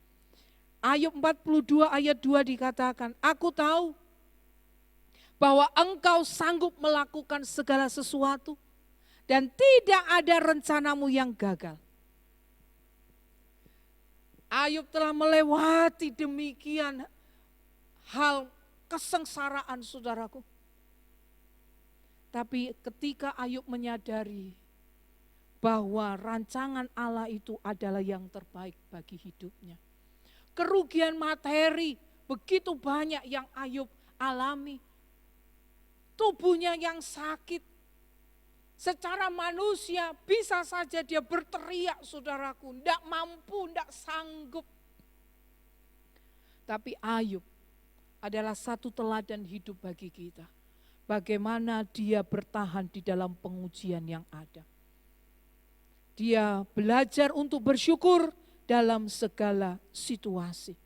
Ayub 42 ayat 2 dikatakan, aku tahu bahwa engkau sanggup melakukan segala sesuatu dan tidak ada rencanamu yang gagal. Ayub telah melewati demikian hal kesengsaraan saudaraku. Tapi ketika Ayub menyadari bahwa rancangan Allah itu adalah yang terbaik bagi hidupnya. Kerugian materi begitu banyak yang Ayub alami. Tubuhnya yang sakit. Secara manusia bisa saja dia berteriak saudaraku. Tidak mampu, tidak sanggup. Tapi Ayub adalah satu teladan hidup bagi kita. Bagaimana dia bertahan di dalam pengujian yang ada. Dia belajar untuk bersyukur dalam segala situasi.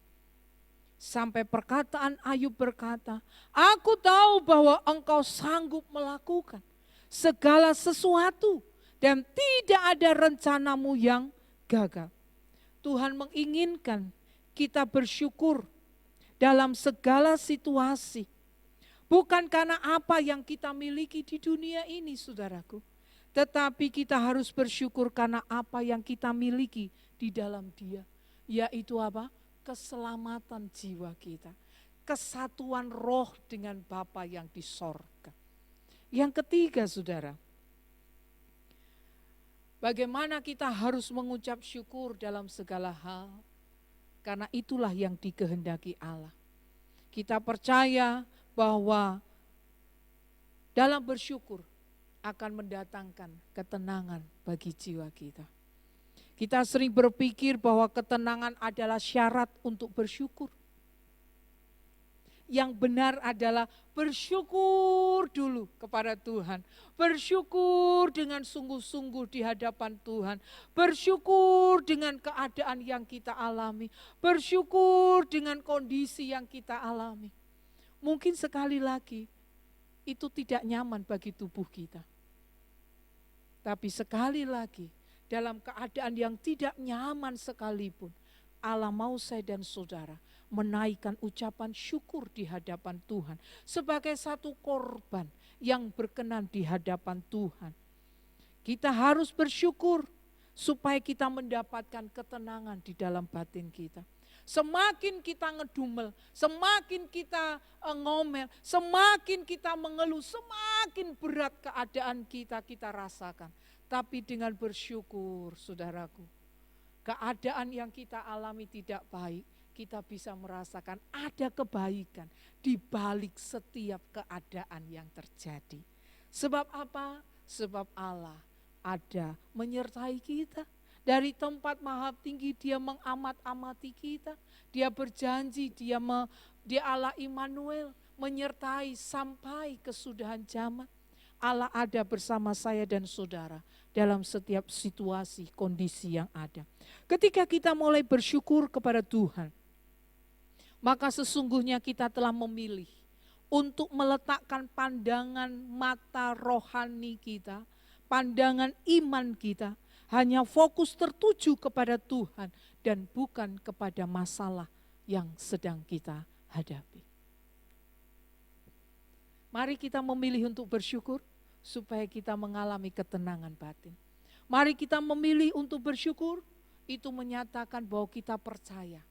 Sampai perkataan Ayub berkata, aku tahu bahwa engkau sanggup melakukan segala sesuatu dan tidak ada rencanamu yang gagal. Tuhan menginginkan kita bersyukur dalam segala situasi. Bukan karena apa yang kita miliki di dunia ini, saudaraku. Tetapi kita harus bersyukur karena apa yang kita miliki di dalam Dia. Yaitu apa? Keselamatan jiwa kita. Kesatuan roh dengan Bapa yang di sorga. Yang ketiga, saudara. Bagaimana kita harus mengucap syukur dalam segala hal. Karena itulah yang dikehendaki Allah. Kita percaya bahwa dalam bersyukur akan mendatangkan ketenangan bagi jiwa kita. Kita sering berpikir bahwa ketenangan adalah syarat untuk bersyukur. Yang benar adalah bersyukur dulu kepada Tuhan. Bersyukur dengan sungguh-sungguh di hadapan Tuhan. Bersyukur dengan keadaan yang kita alami. Bersyukur dengan kondisi yang kita alami. Mungkin sekali lagi itu tidak nyaman bagi tubuh kita. Tapi sekali lagi dalam keadaan yang tidak nyaman sekalipun, Allah mau saya dan saudara menaikkan ucapan syukur di hadapan Tuhan sebagai satu korban yang berkenan di hadapan Tuhan. Kita harus bersyukur supaya kita mendapatkan ketenangan di dalam batin kita. Semakin kita ngedumel, semakin kita ngomel, semakin kita mengeluh, semakin berat keadaan kita rasakan. Tapi dengan bersyukur, saudaraku, keadaan yang kita alami tidak baik, kita bisa merasakan ada kebaikan di balik setiap keadaan yang terjadi. Sebab apa? Sebab Allah ada menyertai kita. Dari tempat maha tinggi dia mengamat-amati kita. Dia berjanji, dia Allah Immanuel menyertai sampai kesudahan zaman. Allah ada bersama saya dan saudara dalam setiap situasi, kondisi yang ada. Ketika kita mulai bersyukur kepada Tuhan, maka sesungguhnya kita telah memilih untuk meletakkan pandangan mata rohani kita, pandangan iman kita, hanya fokus tertuju kepada Tuhan dan bukan kepada masalah yang sedang kita hadapi. Mari kita memilih untuk bersyukur supaya kita mengalami ketenangan batin. Mari kita memilih untuk bersyukur, itu menyatakan bahwa kita percaya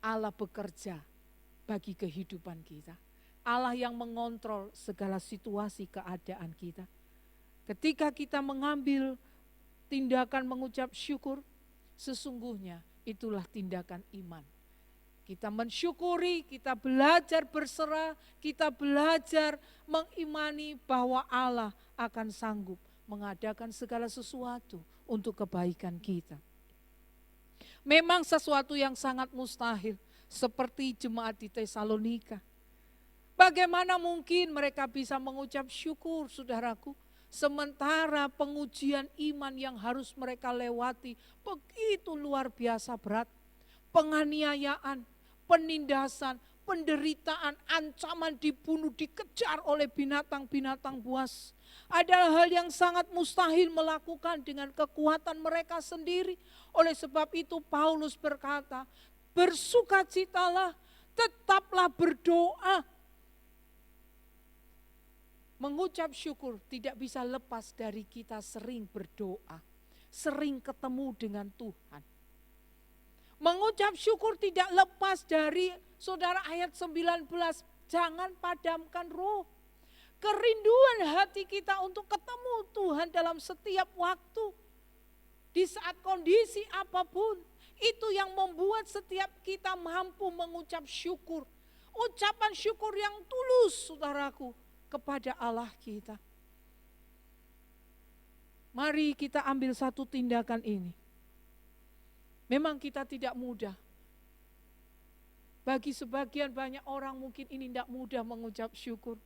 Allah bekerja bagi kehidupan kita. Allah yang mengontrol segala situasi keadaan kita. Ketika kita mengambil tindakan mengucap syukur, sesungguhnya itulah tindakan iman. Kita mensyukuri, kita belajar berserah, kita belajar mengimani bahwa Allah akan sanggup mengadakan segala sesuatu untuk kebaikan kita. Memang sesuatu yang sangat mustahil, seperti jemaat di Tesalonika. Bagaimana mungkin mereka bisa mengucap syukur, saudaraku? Sementara pengujian iman yang harus mereka lewati begitu luar biasa berat. Penganiayaan, penindasan, penderitaan, ancaman dibunuh, dikejar oleh binatang-binatang buas adalah hal yang sangat mustahil melakukan dengan kekuatan mereka sendiri. Oleh sebab itu Paulus berkata, bersukacitalah, tetaplah berdoa. Mengucap syukur tidak bisa lepas dari kita sering berdoa, sering ketemu dengan Tuhan. Mengucap syukur tidak lepas dari saudara ayat 19, jangan padamkan roh. Kerinduan hati kita untuk ketemu Tuhan dalam setiap waktu, di saat kondisi apapun, itu yang membuat setiap kita mampu mengucap syukur. Ucapan syukur yang tulus, saudaraku, kepada Allah kita. Mari kita ambil satu tindakan ini. Memang kita tidak mudah. Bagi sebagian banyak orang mungkin ini tidak mudah mengucap syukur.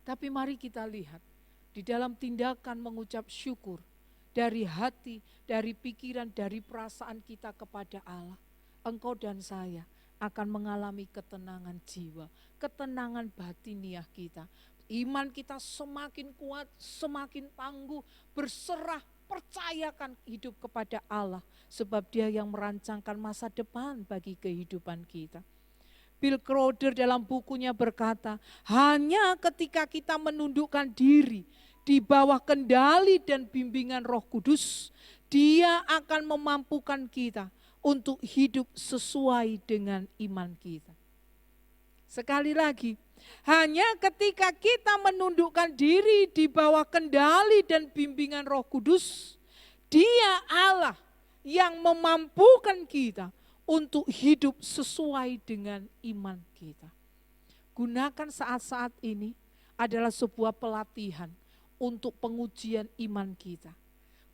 Tapi mari kita lihat di dalam tindakan mengucap syukur dari hati, dari pikiran, dari perasaan kita kepada Allah. Engkau dan saya akan mengalami ketenangan jiwa, ketenangan batiniah kita. Iman kita semakin kuat, semakin tangguh, berserah, percayakan hidup kepada Allah. Sebab Dia yang merancangkan masa depan bagi kehidupan kita. Bill Crowder dalam bukunya berkata, hanya ketika kita menundukkan diri di bawah kendali dan bimbingan Roh Kudus, Dia akan memampukan kita untuk hidup sesuai dengan iman kita. Sekali lagi, hanya ketika kita menundukkan diri di bawah kendali dan bimbingan Roh Kudus, Dia Allah yang memampukan kita untuk hidup sesuai dengan iman kita. Gunakan saat-saat ini adalah sebuah pelatihan untuk pengujian iman kita.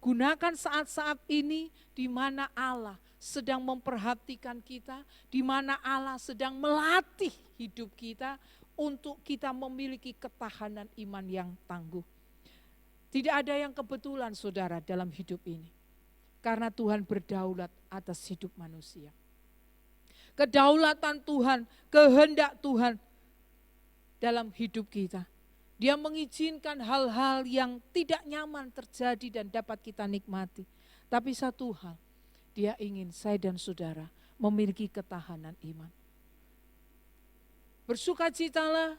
Gunakan saat-saat ini di mana Allah sedang memperhatikan kita, di mana Allah sedang melatih hidup kita untuk kita memiliki ketahanan iman yang tangguh. Tidak ada yang kebetulan, saudara, dalam hidup ini. Karena Tuhan berdaulat atas hidup manusia. Kedaulatan Tuhan, kehendak Tuhan dalam hidup kita. Dia mengizinkan hal-hal yang tidak nyaman terjadi dan dapat kita nikmati. Tapi satu hal, Dia ingin saya dan saudara memiliki ketahanan iman. Bersukacitalah,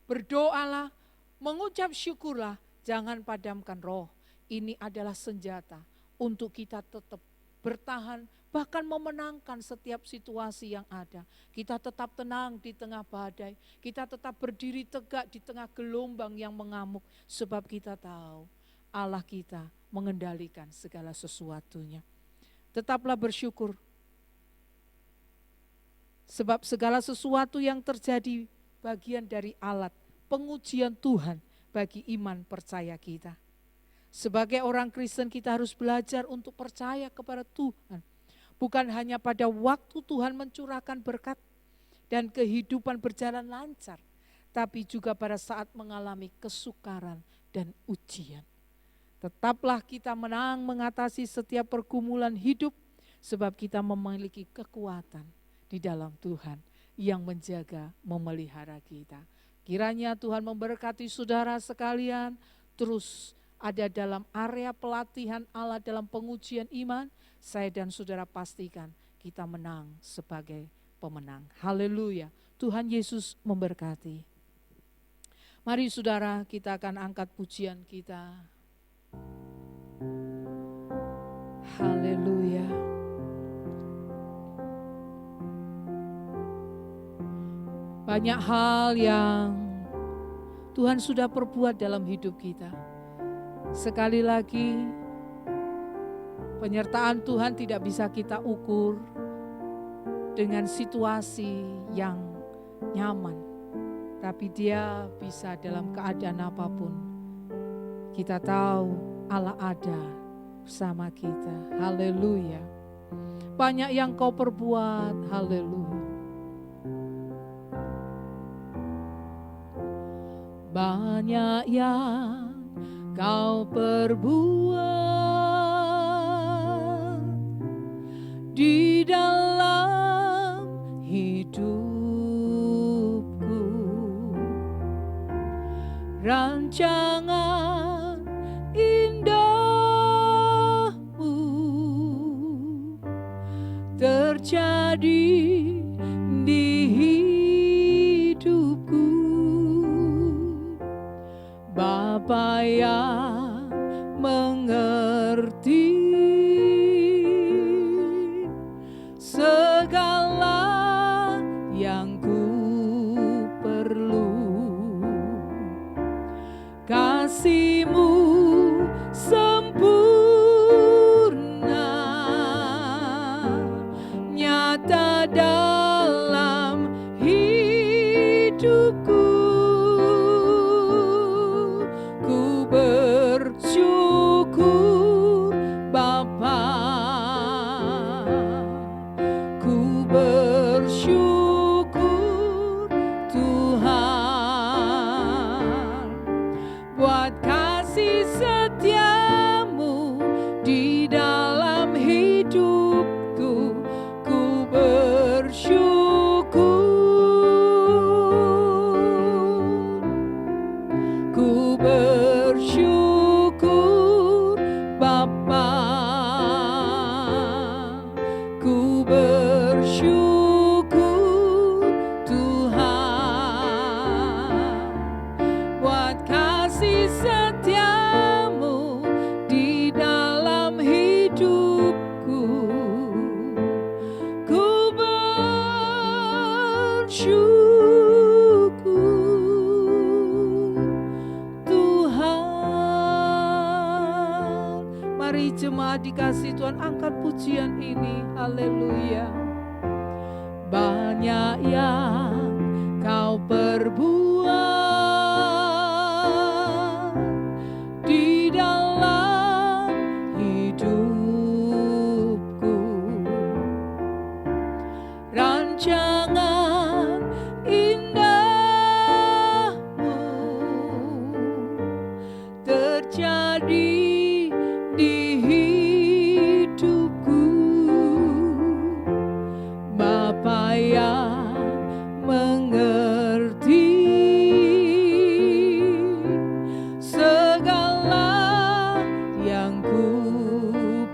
berdoalah, mengucap syukurlah, jangan padamkan roh. Ini adalah senjata untuk kita tetap bertahan, bahkan memenangkan setiap situasi yang ada. Kita tetap tenang di tengah badai, kita tetap berdiri tegak di tengah gelombang yang mengamuk, sebab kita tahu Allah kita mengendalikan segala sesuatunya. Tetaplah bersyukur, sebab segala sesuatu yang terjadi bagian dari alat pengujian Tuhan bagi iman percaya kita. Sebagai orang Kristen kita harus belajar untuk percaya kepada Tuhan. Bukan hanya pada waktu Tuhan mencurahkan berkat dan kehidupan berjalan lancar, tapi juga pada saat mengalami kesukaran dan ujian. Tetaplah kita menang mengatasi setiap pergumulan hidup, sebab kita memiliki kekuatan di dalam Tuhan yang menjaga, memelihara kita. Kiranya Tuhan memberkati saudara sekalian, terus ada dalam area pelatihan Allah dalam pengujian iman. Saya dan saudara pastikan kita menang sebagai pemenang. Haleluya. Tuhan Yesus memberkati. Mari saudara, kita akan angkat pujian kita. Haleluya. Banyak hal yang Tuhan sudah perbuat dalam hidup kita. Sekali lagi, penyertaan Tuhan tidak bisa kita ukur dengan situasi yang nyaman. Tapi Dia bisa dalam keadaan apapun. Kita tahu Allah ada bersama kita. Haleluya. Banyak yang Kau perbuat. Haleluya. Banyak yang Kau perbuat di dalam hidup rancangan indahmu terjadi di hidupku. Bapa yang mengerti segala yang ku perlu, kasih-Mu sempurna nyata dalam hidupku. Ku bersyukur Bapa, ku bersyukur Tuhan buat kasih setia-Mu di dalam hidupku. Ku bersyukur, ku bersyukur Bapa, ku bersyukur Tuhan buat kasih setia-Mu di dalam hidupku. Ku bersyukur Tuhan. Mari jemaat dikasih Tuhan angkat pujian ini. Haleluya. Banyak yang Kau perbuat di dalam hidupku, rancangan indahmu terjadi di hidupku. Bapa yang mengerti segala yang ku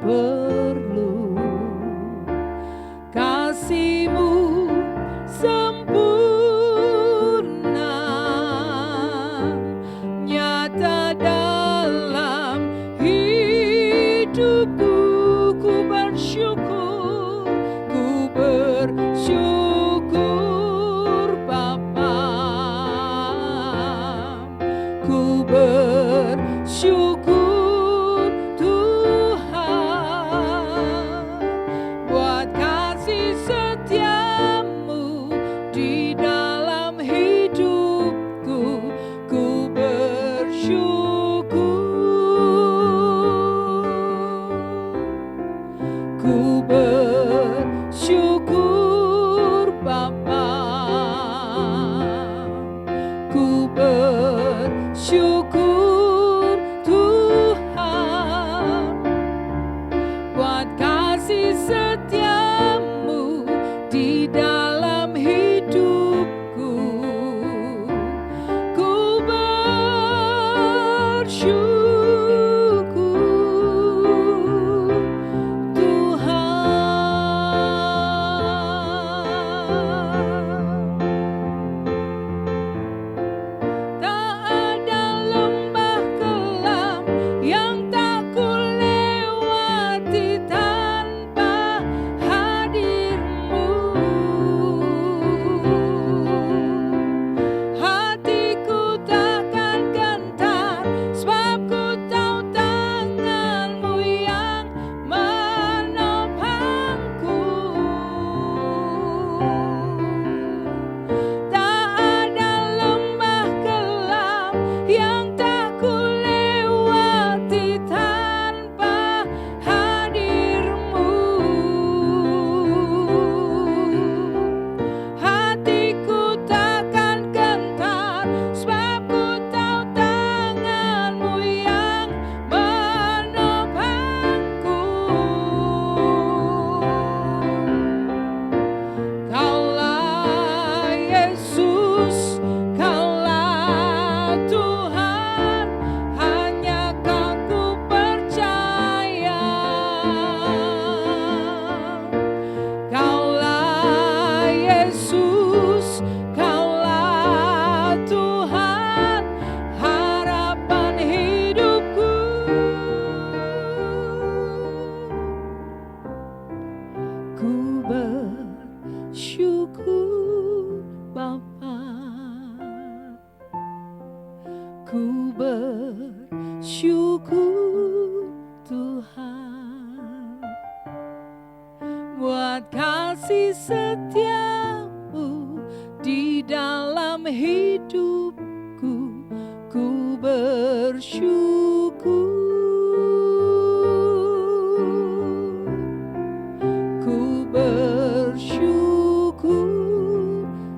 perlu, kasih-Mu sempurna nyata dalam hidupku. Ku bersyukur, ku bersyukur Bapa, ku bersyukur Tuhan buat kasih setia-Mu di dalam hidupku. Ku bersyukur, ku bersyukur Bapa, ku bersyukur Tuhan buat kasih setia-Mu di dalam hidupku. Ku bersyukur Tuhan. Tak ada lembah kelam yang tak ku lewati tanpa hadir-Mu. Hatiku takkan gentar sebab ku tahu tangan-Mu yang menopangku. Tak ada lembah kelam yang tak ku lewati tanpa hadir-Mu. Hatiku takkan gentar sebab ku tahu tangan-Mu yang menopangku. Kaulah Yesus, Kaulah Tuhan. Ku bersyukur Tuhan buat kasih setiamu di dalam hidupku. Ku bersyukur, ku bersyukur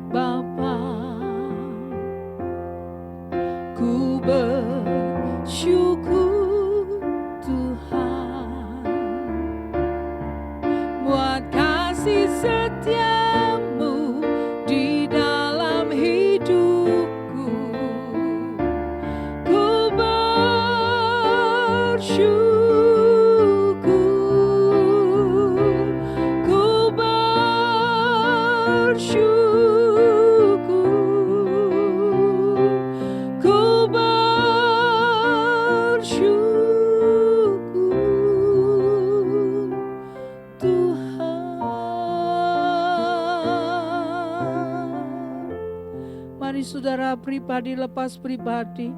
Bapa, ku bersyukur Tuhan buat kasih setiamu di dalam hidupku. Ku bersyukur, ku bersyukur, ku bersyukur Tuhan. Mari saudara pribadi lepas pribadi,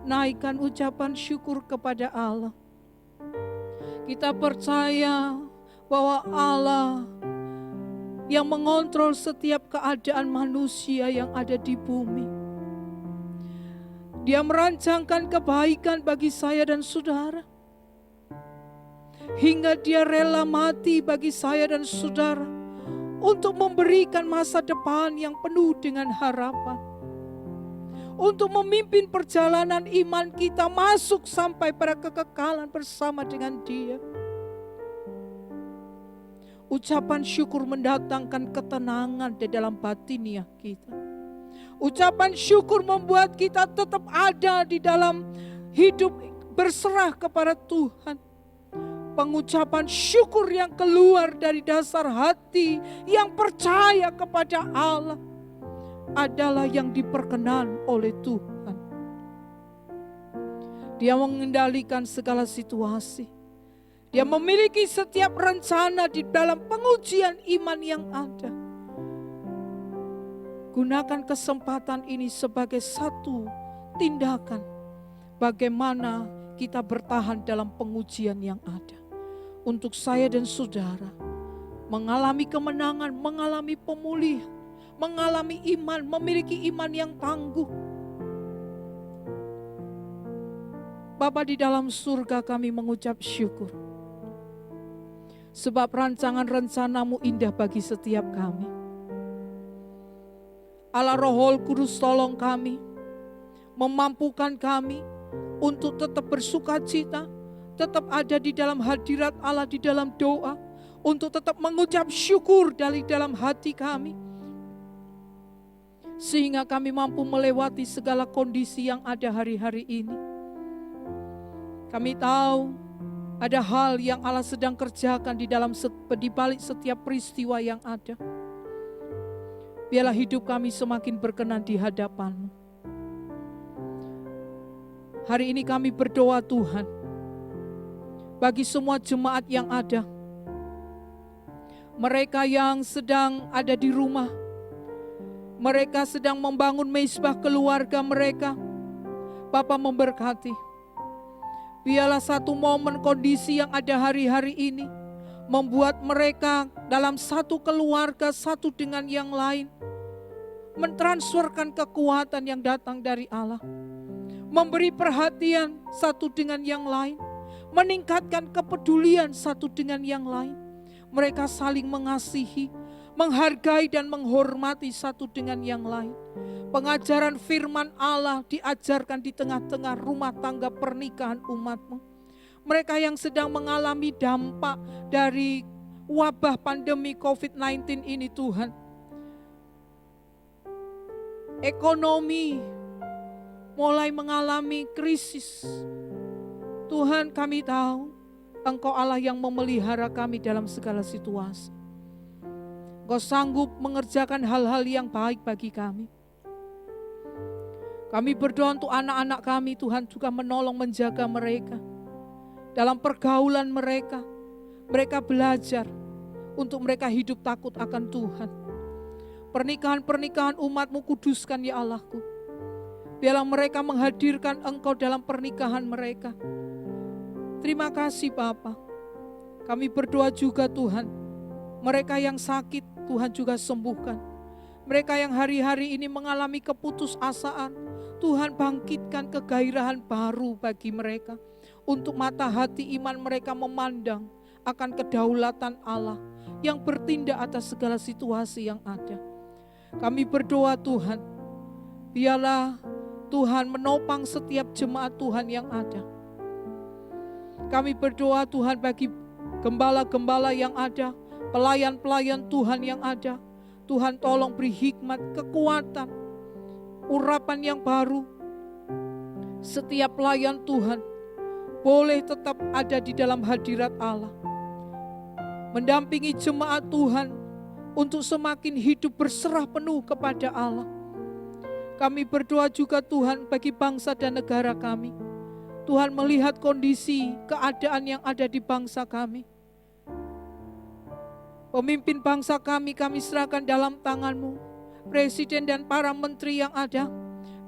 naikkan ucapan syukur kepada Allah. Kita percaya bahwa Allah yang mengontrol setiap keadaan manusia yang ada di bumi. Dia merancangkan kebaikan bagi saya dan saudara, hingga dia rela mati bagi saya dan saudara untuk memberikan masa depan yang penuh dengan harapan, untuk memimpin perjalanan iman kita masuk sampai pada kekekalan bersama dengan Dia. Ucapan syukur mendatangkan ketenangan di dalam batiniah kita. Ucapan syukur membuat kita tetap ada di dalam hidup berserah kepada Tuhan. Pengucapan syukur yang keluar dari dasar hati yang percaya kepada Allah adalah yang diperkenan oleh Tuhan. Dia mengendalikan segala situasi. Dia memiliki setiap rencana di dalam pengujian iman yang ada. Gunakan kesempatan ini sebagai satu tindakan bagaimana kita bertahan dalam pengujian yang ada. Untuk saya dan saudara mengalami kemenangan, mengalami pemulihan, mengalami iman, memiliki iman yang tangguh. Bapa di dalam surga, kami mengucap syukur. Sebab rancangan-rencanamu indah bagi setiap kami. Allah Roh Kudus tolong kami, memampukan kami untuk tetap bersukacita, tetap ada di dalam hadirat Allah di dalam doa, untuk tetap mengucap syukur dari dalam hati kami. Sehingga kami mampu melewati segala kondisi yang ada hari-hari ini. Kami tahu ada hal yang Allah sedang kerjakan di balik setiap peristiwa yang ada. Biarlah hidup kami semakin berkenan di hadapan-Mu. Hari ini kami berdoa Tuhan, bagi semua jemaat yang ada, mereka yang sedang ada di rumah, mereka sedang membangun mezbah keluarga mereka, Bapa memberkati. Biarlah satu momen kondisi yang ada hari-hari ini membuat mereka dalam satu keluarga, satu dengan yang lain, mentransferkan kekuatan yang datang dari Allah, memberi perhatian satu dengan yang lain, meningkatkan kepedulian satu dengan yang lain. Mereka saling mengasihi, menghargai dan menghormati satu dengan yang lain. Pengajaran firman Allah diajarkan di tengah-tengah rumah tangga pernikahan umat-Mu. Mereka yang sedang mengalami dampak dari wabah pandemi COVID-19 ini Tuhan. Ekonomi mulai mengalami krisis. Tuhan, kami tahu Engkau Allah yang memelihara kami dalam segala situasi. Engkau sanggup mengerjakan hal-hal yang baik bagi kami. Kami berdoa untuk anak-anak kami, Tuhan juga menolong menjaga mereka. Dalam pergaulan mereka, mereka belajar untuk mereka hidup takut akan Tuhan. Pernikahan-pernikahan umat-Mu kuduskan ya Allahku. Biarlah mereka menghadirkan Engkau dalam pernikahan mereka. Terima kasih Bapa. Kami berdoa juga Tuhan, mereka yang sakit Tuhan juga sembuhkan. Mereka yang hari-hari ini mengalami keputusasaan, Tuhan bangkitkan kegairahan baru bagi mereka. Untuk mata hati iman mereka memandang akan kedaulatan Allah yang bertindak atas segala situasi yang ada. Kami berdoa Tuhan, biarlah Tuhan menopang setiap jemaat Tuhan yang ada. Kami berdoa Tuhan bagi gembala-gembala yang ada, pelayan-pelayan Tuhan yang ada. Tuhan tolong beri hikmat, kekuatan, urapan yang baru. Setiap pelayan Tuhan boleh tetap ada di dalam hadirat Allah. Mendampingi jemaat Tuhan untuk semakin hidup berserah penuh kepada Allah. Kami berdoa juga Tuhan bagi bangsa dan negara kami. Tuhan melihat kondisi keadaan yang ada di bangsa kami. Pemimpin bangsa kami serahkan dalam tangan-Mu. Presiden dan para menteri yang ada,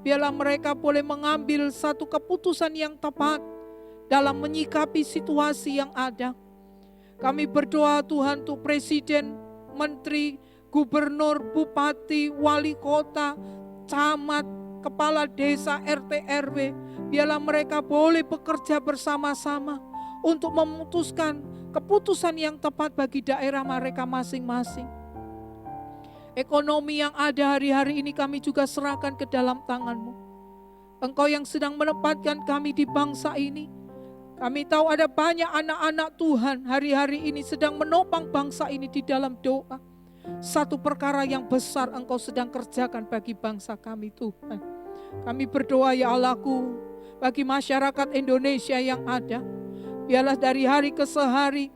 biarlah mereka boleh mengambil satu keputusan yang tepat dalam menyikapi situasi yang ada. Kami berdoa Tuhan untuk presiden, menteri, gubernur, bupati, wali kota, camat, kepala desa, RT, RW. Biarlah mereka boleh bekerja bersama-sama untuk memutuskan keputusan yang tepat bagi daerah mereka masing-masing. Ekonomi yang ada hari-hari ini kami juga serahkan ke dalam tangan-Mu. Engkau yang sedang menempatkan kami di bangsa ini. Kami tahu ada banyak anak-anak Tuhan hari-hari ini sedang menopang bangsa ini di dalam doa. Satu perkara yang besar Engkau sedang kerjakan bagi bangsa kami Tuhan. Kami berdoa ya Allahku, bagi masyarakat Indonesia yang ada. Biarlah dari hari ke hari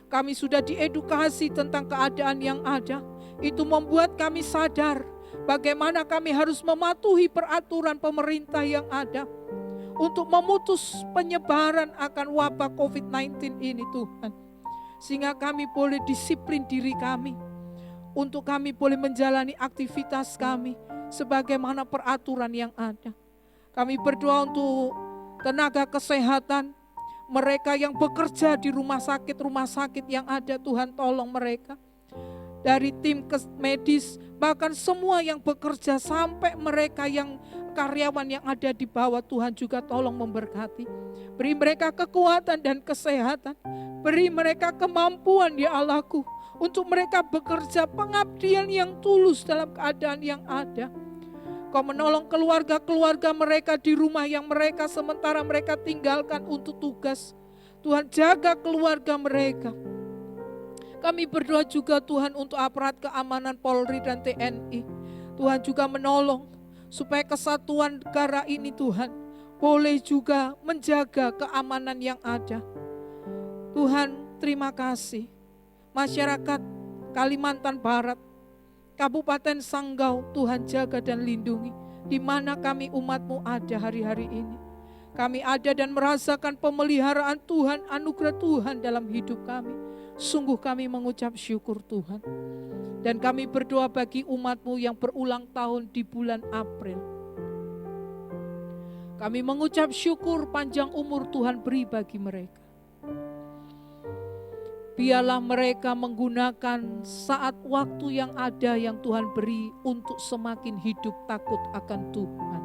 kami sudah diedukasi tentang keadaan yang ada. Itu membuat kami sadar bagaimana kami harus mematuhi peraturan pemerintah yang ada untuk memutus penyebaran akan wabah COVID-19 ini Tuhan. Sehingga kami boleh disiplin diri kami, untuk kami boleh menjalani aktivitas kami sebagaimana peraturan yang ada. Kami berdoa untuk tenaga kesehatan, mereka yang bekerja di rumah sakit yang ada, Tuhan tolong mereka. Dari tim medis, bahkan semua yang bekerja sampai mereka yang karyawan yang ada di bawah, Tuhan juga tolong memberkati. Beri mereka kekuatan dan kesehatan. Beri mereka kemampuan ya Allahku, untuk mereka bekerja pengabdian yang tulus dalam keadaan yang ada. Kau menolong keluarga-keluarga mereka di rumah yang mereka sementara mereka tinggalkan untuk tugas. Tuhan jaga keluarga mereka. Kami berdoa juga Tuhan untuk aparat keamanan Polri dan TNI. Tuhan juga menolong supaya kesatuan negara ini Tuhan boleh juga menjaga keamanan yang ada. Tuhan terima kasih. Masyarakat Kalimantan Barat, Kabupaten Sanggau, Tuhan jaga dan lindungi. Di mana kami umat-Mu ada hari-hari ini. Kami ada dan merasakan pemeliharaan Tuhan, anugerah Tuhan dalam hidup kami. Sungguh kami mengucap syukur Tuhan. Dan kami berdoa bagi umat-Mu yang berulang tahun di bulan April. Kami mengucap syukur panjang umur Tuhan beri bagi mereka. Biarlah mereka menggunakan saat waktu yang ada yang Tuhan beri untuk semakin hidup takut akan Tuhan.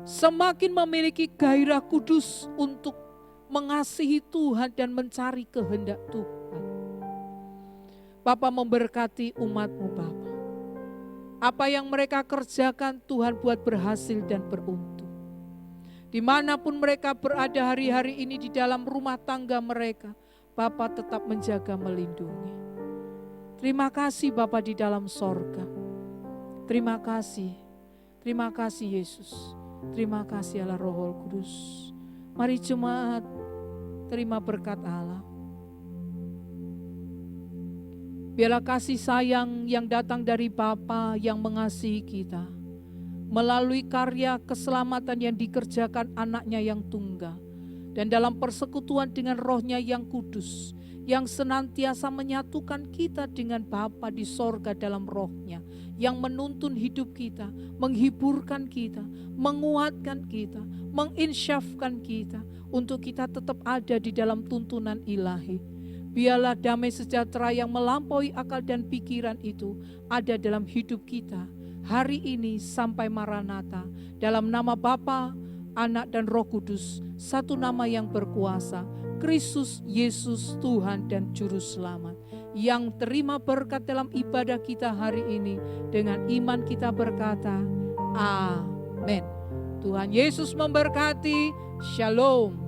Semakin memiliki gairah kudus untuk mengasihi Tuhan dan mencari kehendak Tuhan. Bapa memberkati umat-Mu Bapa. Apa yang mereka kerjakan Tuhan buat berhasil dan beruntung. Dimanapun mereka berada hari-hari ini di dalam rumah tangga mereka, Bapa tetap menjaga melindungi. Terima kasih Bapa di dalam sorga. Terima kasih Yesus. Terima kasih Allah Roh Kudus. Mari jemaat terima berkat Allah. Biarlah kasih sayang yang datang dari Bapa yang mengasihi kita, melalui karya keselamatan yang dikerjakan anaknya yang tunggal, dan dalam persekutuan dengan Roh-Nya yang kudus, yang senantiasa menyatukan kita dengan Bapa di sorga dalam Roh-Nya, yang menuntun hidup kita, menghiburkan kita, menguatkan kita, menginsyafkan kita untuk kita tetap ada di dalam tuntunan ilahi. Biarlah damai sejahtera yang melampaui akal dan pikiran itu ada dalam hidup kita hari ini sampai Maranatha. Dalam nama Bapa, Anak dan Roh Kudus, satu nama yang berkuasa, Kristus Yesus Tuhan dan Juru Selamat. Yang terima berkat dalam ibadah kita hari ini, dengan iman kita berkata, Amin. Tuhan Yesus memberkati. Shalom.